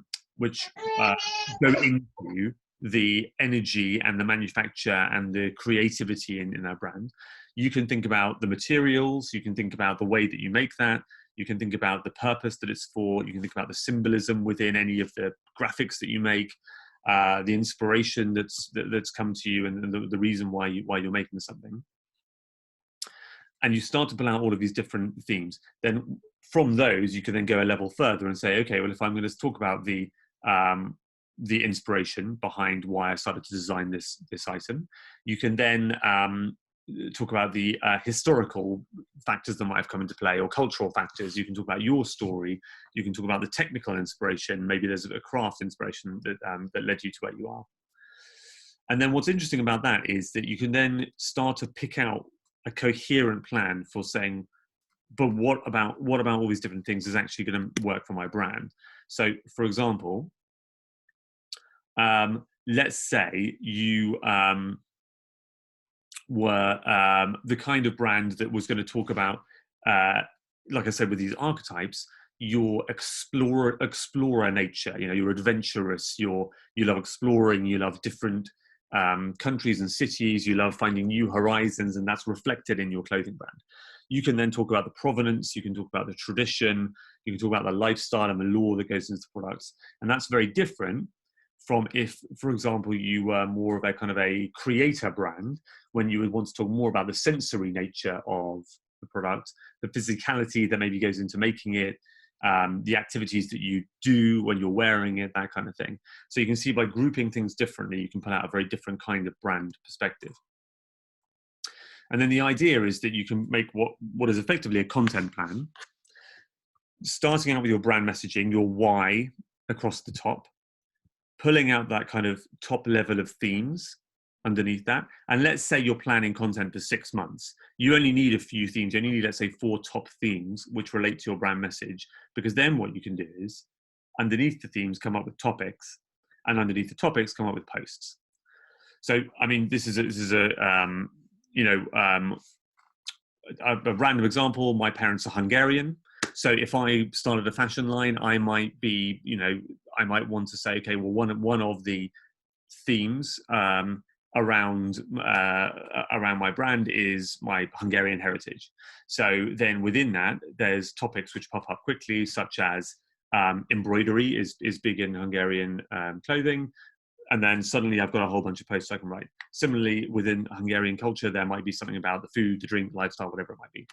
into the energy and the manufacture and the creativity in our brand, you can think about the materials, you can think about the way that you make that, you can think about the purpose that it's for, you can think about the symbolism within any of the graphics that you make, the inspiration that's come to you, and the reason why you're making something. And you start to pull out all of these different themes. Then from those, you can then go a level further and say, okay, well, if I'm going to talk about the inspiration behind why I started to design this item, you can then talk about the historical factors that might have come into play, or cultural factors. You can talk about your story. You can talk about the technical inspiration. Maybe there's a craft inspiration that led you to where you are. And then what's interesting about that is that you can then start to pick out a coherent plan for saying, but what about all these different things is actually going to work for my brand? So, for example, let's say you were the kind of brand that was going to talk about, like I said, with these archetypes, your explorer nature. You know, you're adventurous. You love exploring. You love different countries and cities. You love finding new horizons, and that's reflected in your clothing brand. You can then talk about the provenance. You can talk about the tradition. You can talk about the lifestyle and the lore that goes into the products, and that's very different from if, for example, you were more of a kind of a creator brand, when you would want to talk more about the sensory nature of the product, the physicality that maybe goes into making it, the activities that you do when you're wearing it, that kind of thing. So you can see by grouping things differently, you can put out a very different kind of brand perspective. And then the idea is that you can make what is effectively a content plan, starting out with your brand messaging, your why across the top, pulling out that kind of top level of themes underneath that. And let's say you're planning content for 6 months. You only need a few themes. You only need, let's say, 4 top themes which relate to your brand message, because then what you can do is underneath the themes come up with topics, and underneath the topics come up with posts. So, I mean, this is a random example. My parents are Hungarian. So if I started a fashion line, I might be, I might want to say, okay, well, one of the themes around my brand is my Hungarian heritage. So then within that, there's topics which pop up quickly, such as embroidery is big in Hungarian clothing. And then suddenly I've got a whole bunch of posts I can write. Similarly, within Hungarian culture, there might be something about the food, the drink, lifestyle, whatever it might be.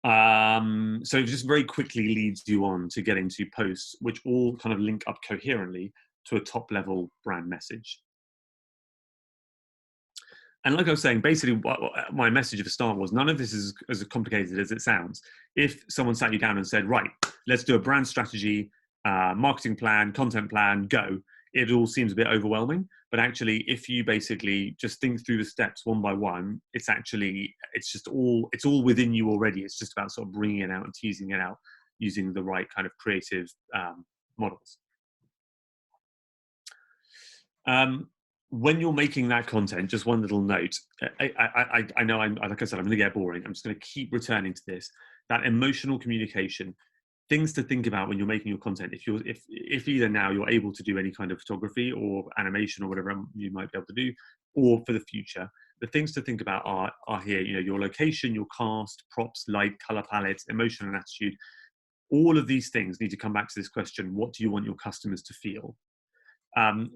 So it just very quickly leads you on to getting to posts which all kind of link up coherently to a top level brand message. And like I was saying, basically what my message at the start was, none of this is as complicated as it sounds. If someone sat you down and said, right, let's do a brand strategy, marketing plan, content plan, go, it all seems a bit overwhelming. But actually, if you basically just think through the steps one by one, it's all within you already. It's just about sort of bringing it out and teasing it out using the right kind of creative models. When you're making that content, just one little note. I know, like I said, I'm going to get boring. I'm just going to keep returning to this. That emotional communication, things to think about when you're making your content. If either now you're able to do any kind of photography or animation or whatever you might be able to do, or for the future, the things to think about are here. Your location, your cast, props, light, color palette, emotion and attitude. All of these things need to come back to this question: what do you want your customers to feel?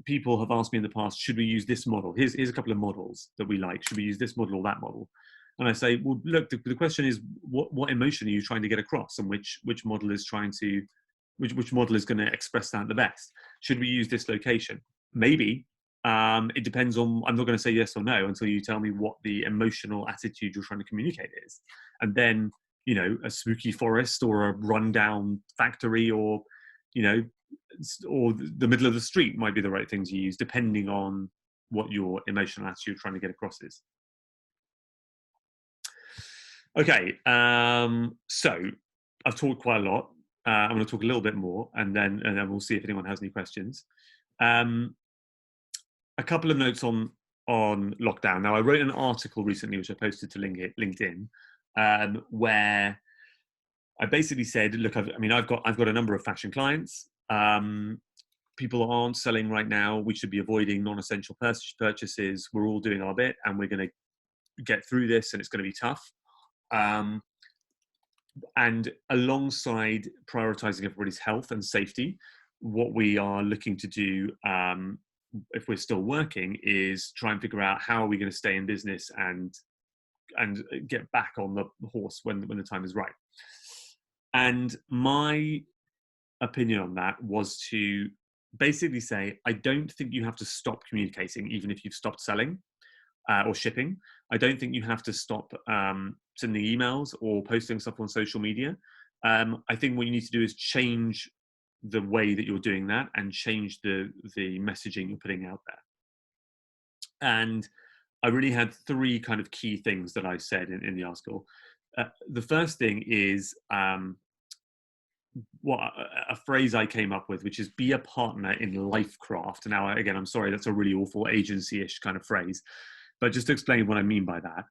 People have asked me in the past, should we use this model? Here's a couple of models that we like. Should we use this model or that model? And I say, well, look, the question is, what emotion are you trying to get across, and which model is which model is going to express that the best? Should we use this location? Maybe. It depends on. I'm not going to say yes or no until you tell me what the emotional attitude you're trying to communicate is, and then a spooky forest or a rundown factory or or the middle of the street might be the right thing to use, depending on what your emotional attitude you're trying to get across is. Okay, so I've talked quite a lot. I'm going to talk a little bit more, and then we'll see if anyone has any questions. A couple of notes on lockdown. Now, I wrote an article recently, which I posted to LinkedIn, where I basically said, look, I've got a number of fashion clients. People aren't selling right now. We should be avoiding non-essential purchases. We're all doing our bit, and we're going to get through this, and it's going to be tough. And alongside prioritizing everybody's health and safety, what we are looking to do, if we're still working, is try and figure out how are we going to stay in business and get back on the horse when the time is right. And my opinion on that was to basically say, I don't think you have to stop communicating, even if you've stopped selling or shipping. I don't think you have to stop sending emails or posting stuff on social media. I think what you need to do is change the way that you're doing that and change the messaging you're putting out there. And I really had 3 kind of key things that I said in the article. The first thing is a phrase I came up with, which is be a partner in Lifecraft. Now, again, I'm sorry, that's a really awful agency-ish kind of phrase, but just to explain what I mean by that,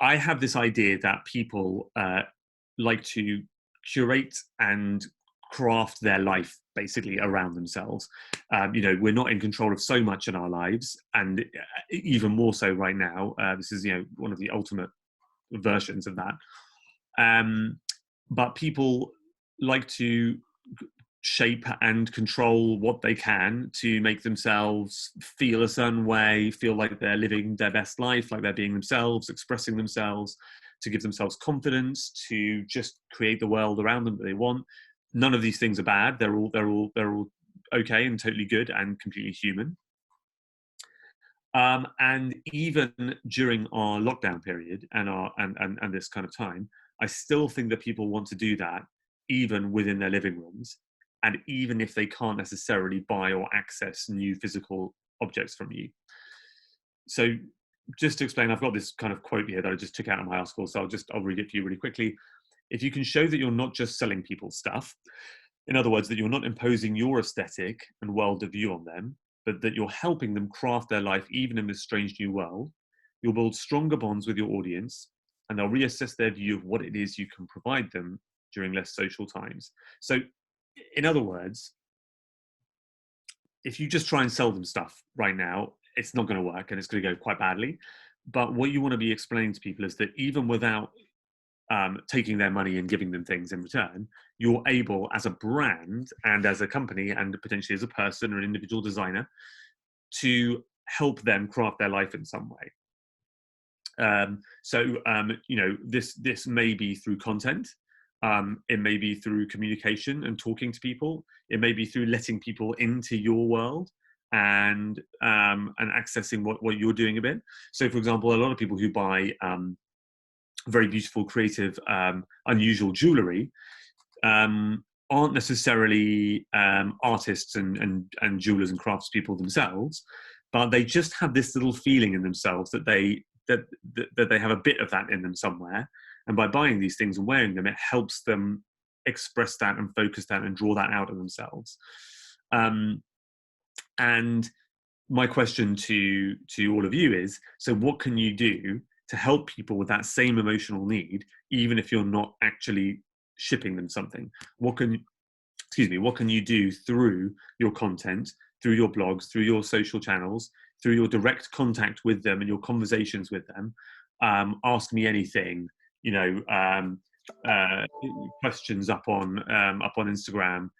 I have this idea that people like to curate and craft their life basically around themselves. We're not in control of so much in our lives, and even more so right now. This is, one of the ultimate versions of that. But people like to shape and control what they can to make themselves feel a certain way, feel like they're living their best life, like they're being themselves, expressing themselves, to give themselves confidence, to just create the world around them that they want. None of these things are bad. They're all okay and totally good and completely human. And even during our lockdown period and this kind of time, I still think that people want to do that even within their living rooms, and even if they can't necessarily buy or access new physical objects from you. So just to explain, I've got this kind of quote here that I just took out of my article, so I'll read it to you really quickly. If you can show that you're not just selling people stuff, in other words, that you're not imposing your aesthetic and world of view on them, but that you're helping them craft their life even in this strange new world, you'll build stronger bonds with your audience, and they'll reassess their view of what it is you can provide them during less social times. So, in other words, if you just try and sell them stuff right now, it's not going to work and it's going to go quite badly. But what you want to be explaining to people is that even without taking their money and giving them things in return, you're able, as a brand and as a company and potentially as a person or an individual designer, to help them craft their life in some way. This may be through content. It may be through communication and talking to people. It may be through letting people into your world and accessing what you're doing a bit. So, for example, a lot of people who buy very beautiful, creative, unusual jewelry aren't necessarily artists and jewelers and craftspeople themselves, but they just have this little feeling in themselves that they have a bit of that in them somewhere. And by buying these things and wearing them, it helps them express that and focus that and draw that out of themselves. And my question to all of you is, so what can you do to help people with that same emotional need, even if you're not actually shipping them something? What can you do through your content, through your blogs, through your social channels, through your direct contact with them and your conversations with them? Ask me anything, questions up on Instagram,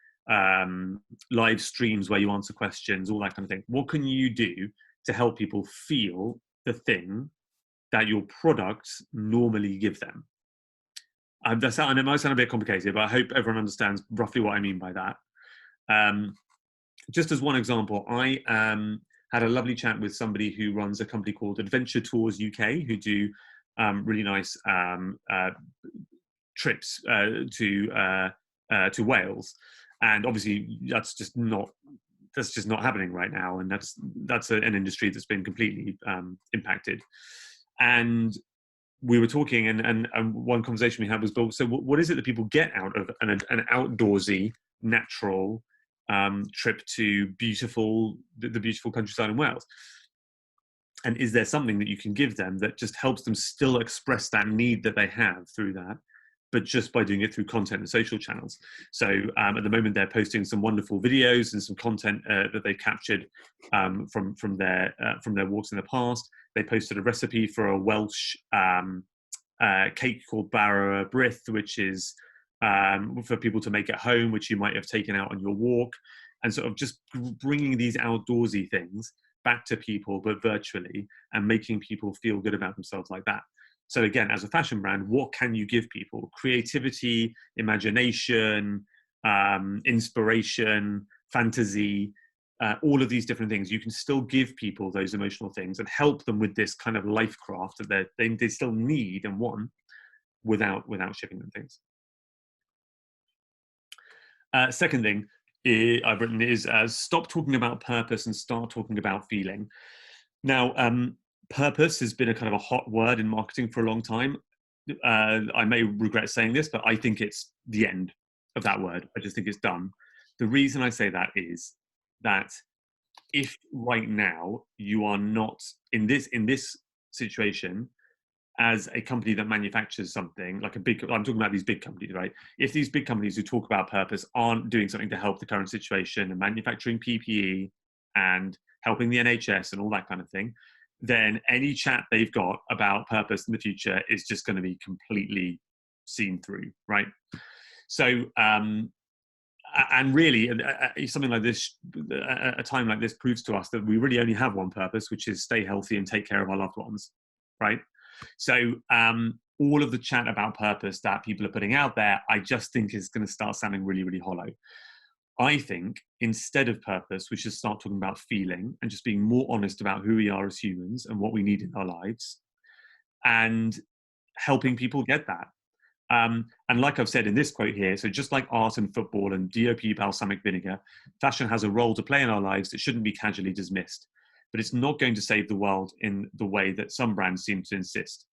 live streams where you answer questions, all that kind of thing. What can you do to help people feel the thing that your products normally give them? And it might sound a bit complicated, but I hope everyone understands roughly what I mean by that. Just as one example, I had a lovely chat with somebody who runs a company called Adventure Tours UK, who do really nice trips to Wales, and obviously that's just not happening right now, and that's an industry that's been completely impacted. And we were talking, and one conversation we had was, so what is it that people get out of an outdoorsy, natural trip to the beautiful countryside in Wales? And is there something that you can give them that just helps them still express that need that they have through that, but just by doing it through content and social channels? So at the moment, they're posting some wonderful videos and some content that they've captured from their walks in the past. They posted a recipe for a Welsh cake called Bara Brith, which is for people to make at home, which you might have taken out on your walk, and sort of just bringing these outdoorsy things back to people, but virtually, and making people feel good about themselves like that. So again, as a fashion brand, what can you give people? Creativity, imagination, inspiration, fantasy, all of these different things. You can still give people those emotional things and help them with this kind of life craft that they still need and want without shipping them things. Second thing I've written is stop talking about purpose and start talking about feeling. Now, purpose has been a kind of a hot word in marketing for a long time. I may regret saying this, but I think it's the end of that word. I just think it's dumb. The reason I say that is that if right now you are not in this situation as a company that manufactures something like I'm talking about these big companies, right? If these big companies who talk about purpose aren't doing something to help the current situation and manufacturing PPE and helping the NHS and all that kind of thing, then any chat they've got about purpose in the future is just going to be completely seen through, right? So, and really, something like this, a time like this proves to us that we really only have one purpose, which is stay healthy and take care of our loved ones, right? So all of the chat about purpose that people are putting out there, I just think is going to start sounding really, really hollow. I think instead of purpose, we should start talking about feeling and just being more honest about who we are as humans and what we need in our lives and helping people get that. And like I've said in this quote here, so just like art and football and DOP balsamic vinegar, fashion has a role to play in our lives that shouldn't be casually dismissed. But it's not going to save the world in the way that some brands seem to insist.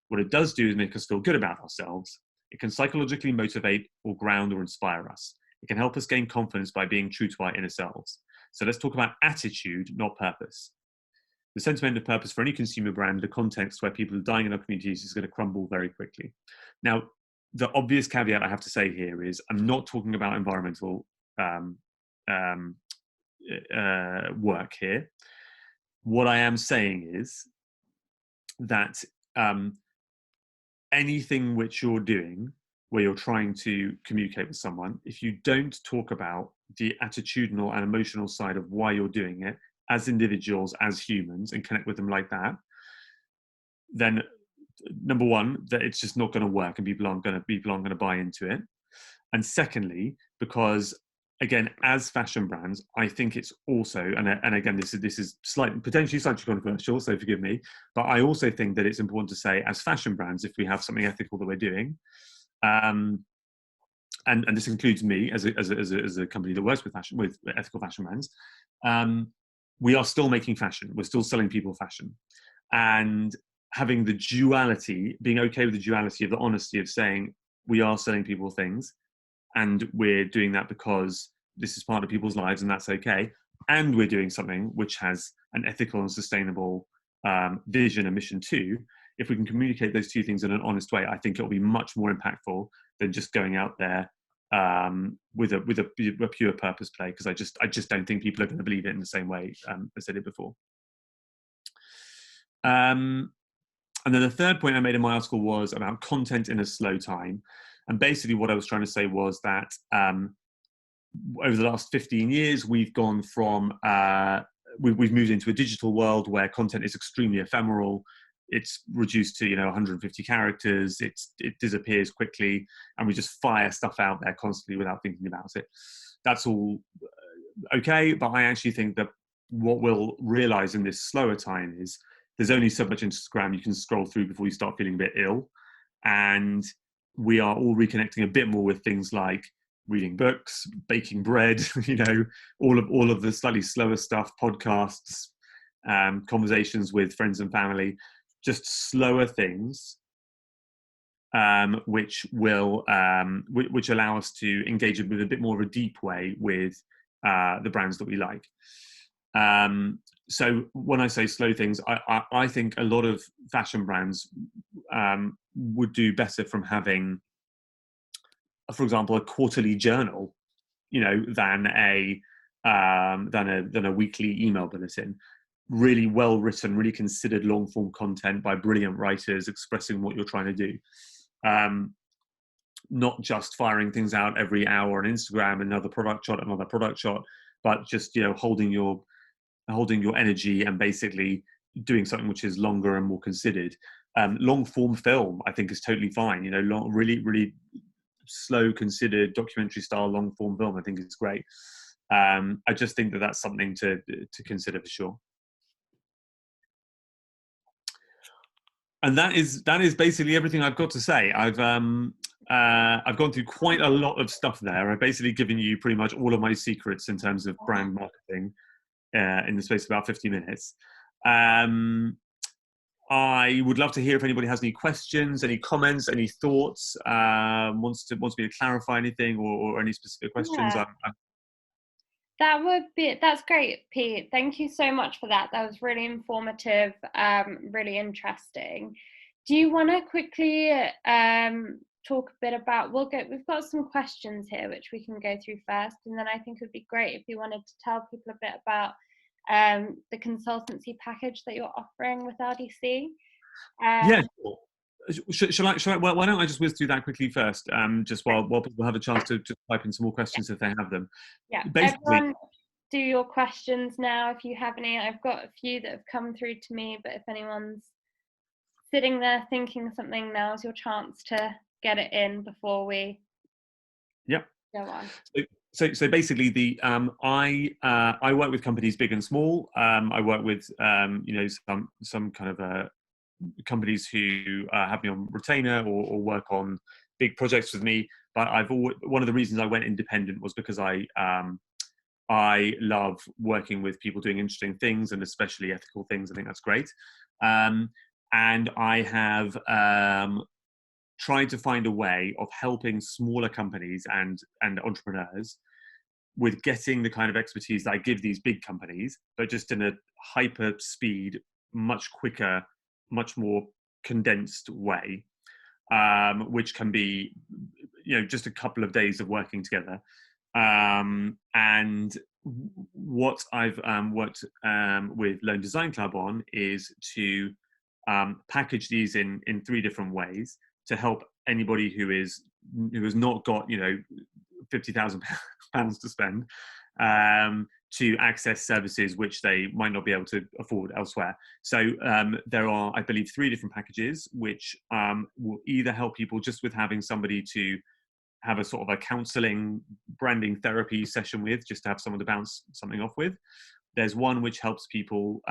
What it does do is make us feel good about ourselves. It can psychologically motivate or ground or inspire us. It can help us gain confidence by being true to our inner selves. So let's talk about attitude, not purpose. The sentiment of purpose for any consumer brand, the context where people are dying in our communities is going to crumble very quickly. Now, the obvious caveat I have to say here is I'm not talking about environmental work here. What I am saying is that anything which you're doing where you're trying to communicate with someone, if you don't talk about the attitudinal and emotional side of why you're doing it as individuals, as humans, and connect with them like that, then number one, that it's just not going to work and people aren't going to buy into it. And secondly, because again, as fashion brands, I think it's also, and again, this is potentially slightly controversial, so forgive me, but I also think that it's important to say, as fashion brands, if we have something ethical that we're doing, and this includes me as a company that works with ethical fashion brands, we are still making fashion. We're still selling people fashion, and having the duality, being okay with the duality of the honesty of saying we are selling people things. And we're doing that because this is part of people's lives and that's okay. And we're doing something which has an ethical and sustainable vision and mission too. If we can communicate those two things in an honest way, I think it'll be much more impactful than just going out there with a pure purpose play, because I just don't think people are going to believe it in the same way as they did before. And then the third point I made in my article was about content in a slow time. And basically what I was trying to say was that over the last 15 years, we've gone from, we've moved into a digital world where content is extremely ephemeral. It's reduced to, 150 characters. It disappears quickly, and we just fire stuff out there constantly without thinking about it. That's all okay, but I actually think that what we'll realize in this slower time is there's only so much Instagram you can scroll through before you start feeling a bit ill. And we are all reconnecting a bit more with things like reading books, baking bread, all of the slightly slower stuff, podcasts, conversations with friends and family, just slower things, which will which allow us to engage with a bit more of a deep way with the brands that we like. So when I say slow things, I think a lot of fashion brands would do better from having, for example, a quarterly journal, than a weekly email bulletin. Really well written, really considered long form content by brilliant writers expressing what you're trying to do. Not just firing things out every hour on Instagram, another product shot, but just holding your energy and basically doing something which is longer and more considered. Long form film, I think, is totally fine. Really slow, considered documentary style long form film, I think is great. I just think that that's something to consider for sure. And that is basically everything I've got to say. I've gone through quite a lot of stuff there. I've basically given you pretty much all of my secrets in terms of brand marketing in the space of about 50 minutes. I would love to hear if anybody has any questions, any comments, any thoughts, wants me to clarify anything, or any specific questions. Yeah. That's great, Pete. Thank you so much for that. That was really informative, really interesting. Do you want to quickly talk a bit about, we've got some questions here which we can go through first, and then I think it would be great if you wanted to tell people a bit about the consultancy package that you're offering with LDC. Yeah, sure. Shall I, well, why don't I just whiz through that quickly first, just while people have a chance to just type in some more questions if they have them. Yeah, Basically, everyone do your questions now if you have any. I've got a few that have come through to me, but if anyone's sitting there thinking something, now's your chance to get it in before we yep. go on. So basically, I work with companies big and small. I work with some kind of companies who have me on retainer or work on big projects with me. But one of the reasons I went independent was because I love working with people doing interesting things, and especially ethical things. I think that's great. And I have tried to find a way of helping smaller companies and entrepreneurs with getting the kind of expertise that I give these big companies, but just in a hyper speed, much quicker, much more condensed way, which can be, just a couple of days of working together. And what I've worked with Loan Design Club on is to package these in 3 different ways to help anybody who has not got £50,000 to spend to access services which they might not be able to afford elsewhere. So there are, I believe, 3 different packages which will either help people just with having somebody to have a sort of a counseling branding therapy session with, just to have someone to bounce something off with. There's one which helps people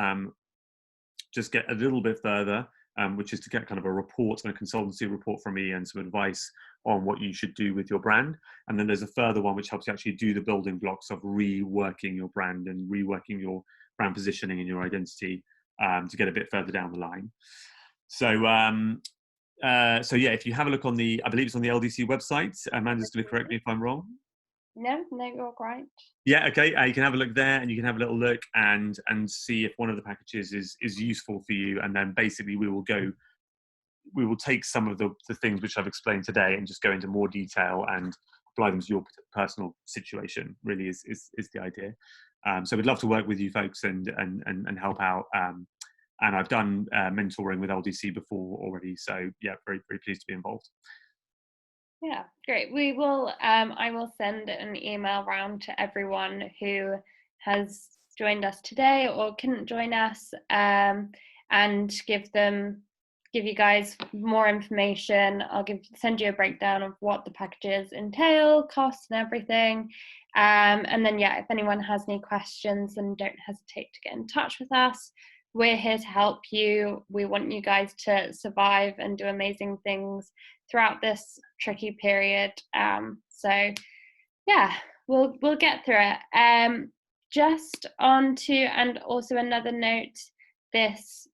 just get a little bit further, which is to get kind of a report and a consultancy report from me and some advice on what you should do with your brand. And then there's a further one which helps you actually do the building blocks of reworking your brand and reworking your brand positioning and your identity to get a bit further down the line. So yeah, if you have a look I believe it's on the LDC website. Amanda's going to correct me if I'm wrong. No, you're right. Yeah, okay. You can have a look there, and you can have a little look and see if one of the packages is useful for you. And then basically we will take some of the things which I've explained today and just go into more detail and apply them to your personal situation. Really is the idea. So we'd love to work with you folks and help out. And I've done mentoring with LDC before already. So yeah, very, very pleased to be involved. Yeah, great. We will. I will send an email round to everyone who has joined us today or couldn't join us, and give you guys more information. I'll send you a breakdown of what the packages entail, costs, and everything. And then yeah, if anyone has any questions, then don't hesitate to get in touch with us. We're here to help you. We want you guys to survive and do amazing things throughout this tricky period. So yeah, we'll get through it. Just on to, and also another note, this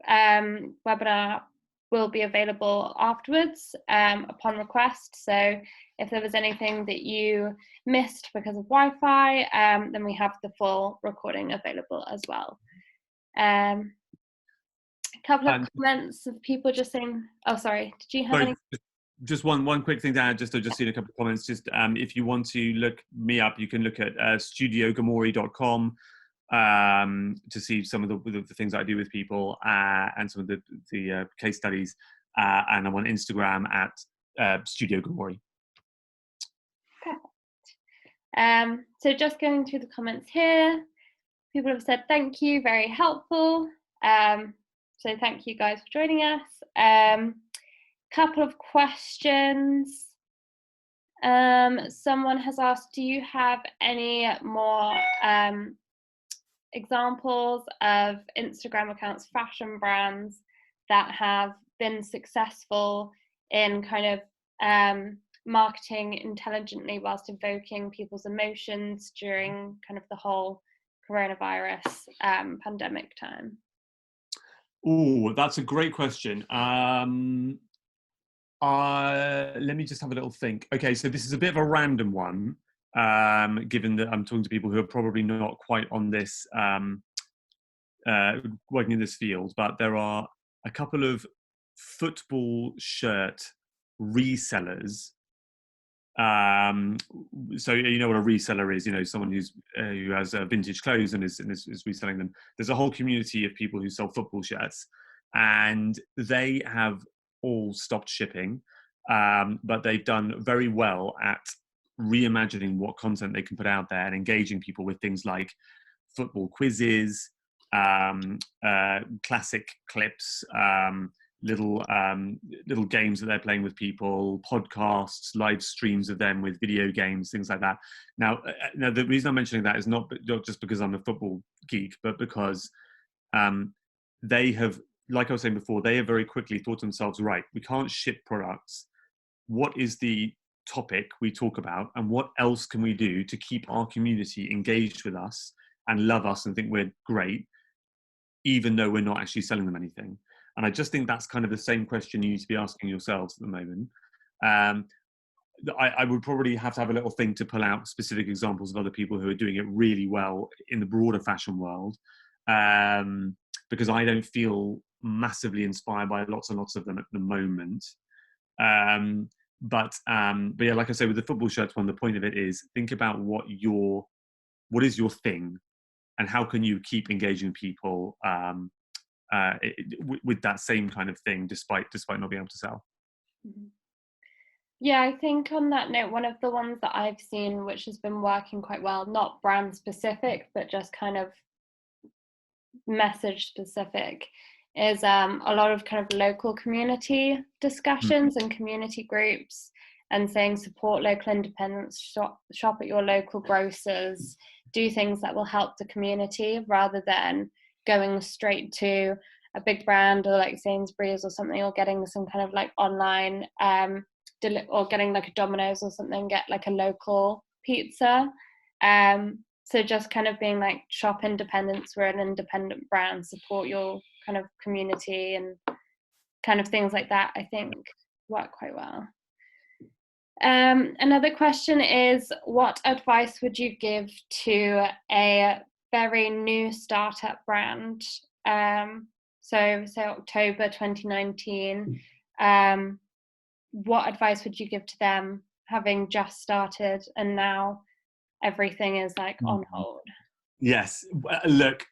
webinar will be available afterwards upon request. So if there was anything that you missed because of Wi-Fi, then we have the full recording available as well. A couple of comments of people just saying, oh, sorry, did you have any? Just one quick thing to add, just seen a couple of comments. Just if you want to look me up, you can look at studiogomori.com to see some of the things I do with people and some of the case studies. And I'm on Instagram at Studio Gomori. Perfect. So just going through the comments here, people have said thank you, very helpful. So thank you guys for joining us. Couple of questions. Someone has asked, do you have any more examples of Instagram accounts, fashion brands that have been successful in kind of marketing intelligently whilst evoking people's emotions during kind of the whole coronavirus pandemic time? Oh, that's a great question. Let me just have a little think. Okay, so this is a bit of a random one, given that I'm talking to people who are probably not quite on this, working in this field, but there are a couple of football shirt resellers. So you know what a reseller is, someone who has vintage clothes and is reselling them. There's a whole community of people who sell football shirts, and they have all stopped shipping, but they've done very well at reimagining what content they can put out there and engaging people with things like football quizzes, classic clips, little games that they're playing with people, podcasts, live streams of them with video games, things like that. Now the reason I'm mentioning that is not just because I'm a football geek, but because they have, like I was saying before, they have very quickly thought to themselves, right, we can't ship products. What is the topic we talk about, and what else can we do to keep our community engaged with us and love us and think we're great, even though we're not actually selling them anything? And I just think that's kind of the same question you need to be asking yourselves at the moment. I would probably have to have a little thing to pull out specific examples of other people who are doing it really well in the broader fashion world, because I don't feel massively inspired by lots and lots of them at the moment. But yeah, like I say, with the football shirts one, the point of it is think about what is your thing, and how can you keep engaging people with that same kind of thing, despite not being able to sell. Yeah, I think on that note, one of the ones that I've seen which has been working quite well, not brand specific, but just kind of message specific, is a lot of kind of local community discussions and community groups, and saying support local independents, shop at your local grocers, do things that will help the community, rather than going straight to a big brand or like Sainsbury's or something, or getting some kind of like online or getting like a Domino's or something, get like a local pizza. So just kind of being like, shop independents, we're an independent brand, support your kind of community, and kind of things like that, I think work quite well. Another question is, what advice would you give to a very new startup brand? So October 2019, what advice would you give to them, having just started and now everything is like on hold? Yes, look,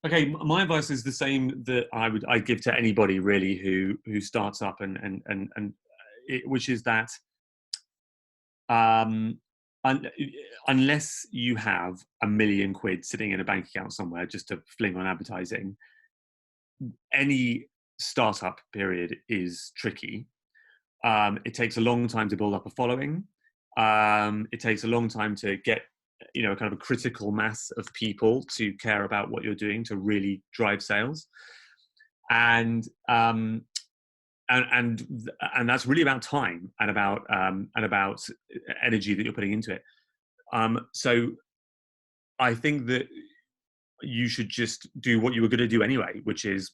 okay, my advice is the same that I'd give to anybody really who starts up, which is that unless you have £1 million sitting in a bank account somewhere just to fling on advertising, any startup period is tricky. It takes a long time to build up a following. It takes a long time to get kind of a critical mass of people to care about what you're doing, to really drive sales, and that's really about time and about energy that you're putting into it. So I think that you should just do what you were going to do anyway, which is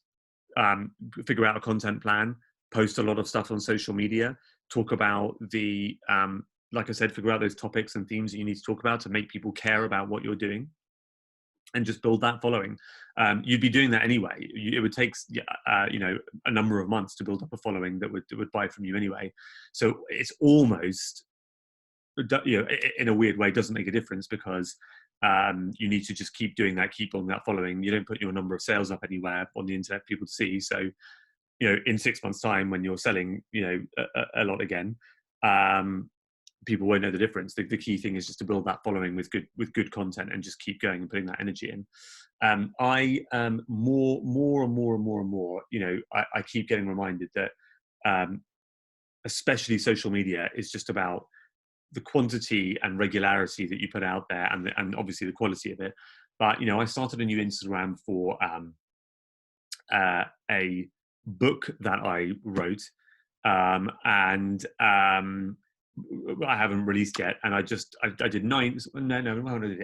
figure out a content plan, post a lot of stuff on social media, talk about like I said, figure out those topics and themes that you need to talk about to make people care about what you're doing, and just build that following. You'd be doing that anyway. It would take a number of months to build up a following that would buy from you anyway. So it's almost, in a weird way, doesn't make a difference, because you need to just keep doing that, keep building that following. You don't put your number of sales up anywhere on the internet for people to see. So in 6 months' time, when you're selling a lot again, people won't know the difference. The key thing is just to build that following with good content, and just keep going and putting that energy in. I more and more, I keep getting reminded that especially social media is just about the quantity and regularity that you put out there, and obviously the quality of it. But I started a new Instagram for a book that I wrote, and I haven't released yet, and I did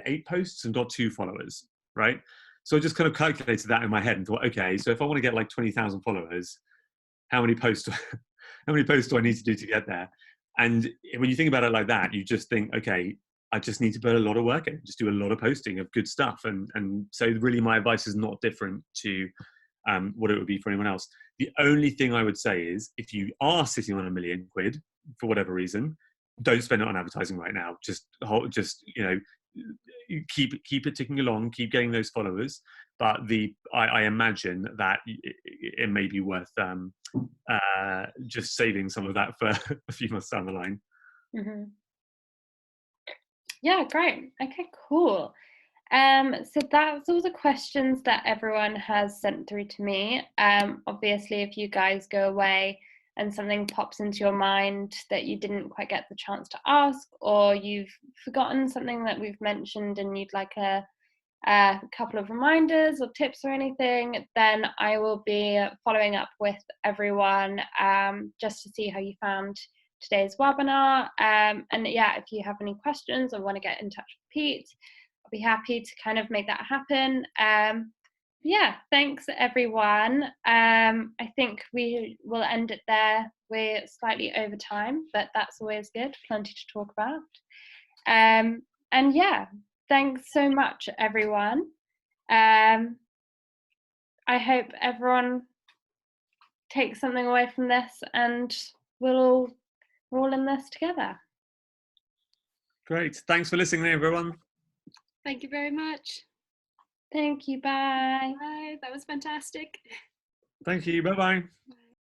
8 posts and got 2 followers, right? So I just kind of calculated that in my head and thought, okay, so if I want to get like 20,000 followers, how many posts do I need to do to get there? And when you think about it like that, you just think, okay, I just need to put a lot of work in, just do a lot of posting of good stuff. And so really my advice is not different to what it would be for anyone else. The only thing I would say is if you are sitting on £1 million for whatever reason, don't spend it on advertising right now. Just keep it ticking along, keep getting those followers. But I imagine that it may be worth just saving some of that for a few months down the line. Mm-hmm. Yeah, great. Okay, cool. So that's all the questions that everyone has sent through to me. Obviously, if you guys go away and something pops into your mind that you didn't quite get the chance to ask, or you've forgotten something that we've mentioned and you'd like a couple of reminders or tips or anything, then I will be following up with everyone just to see how you found today's webinar. And yeah, if you have any questions or want to get in touch with Pete, I'll be happy to kind of make that happen. Yeah, thanks everyone. I think we will end it there. We're slightly over time, but that's always good. Plenty to talk about. And yeah, thanks so much, everyone. I hope everyone takes something away from this, and we're all in this together. Great. Thanks for listening, everyone. Thank you very much. Thank you. Bye. Bye. That was fantastic. Thank you. Bye-bye. Bye.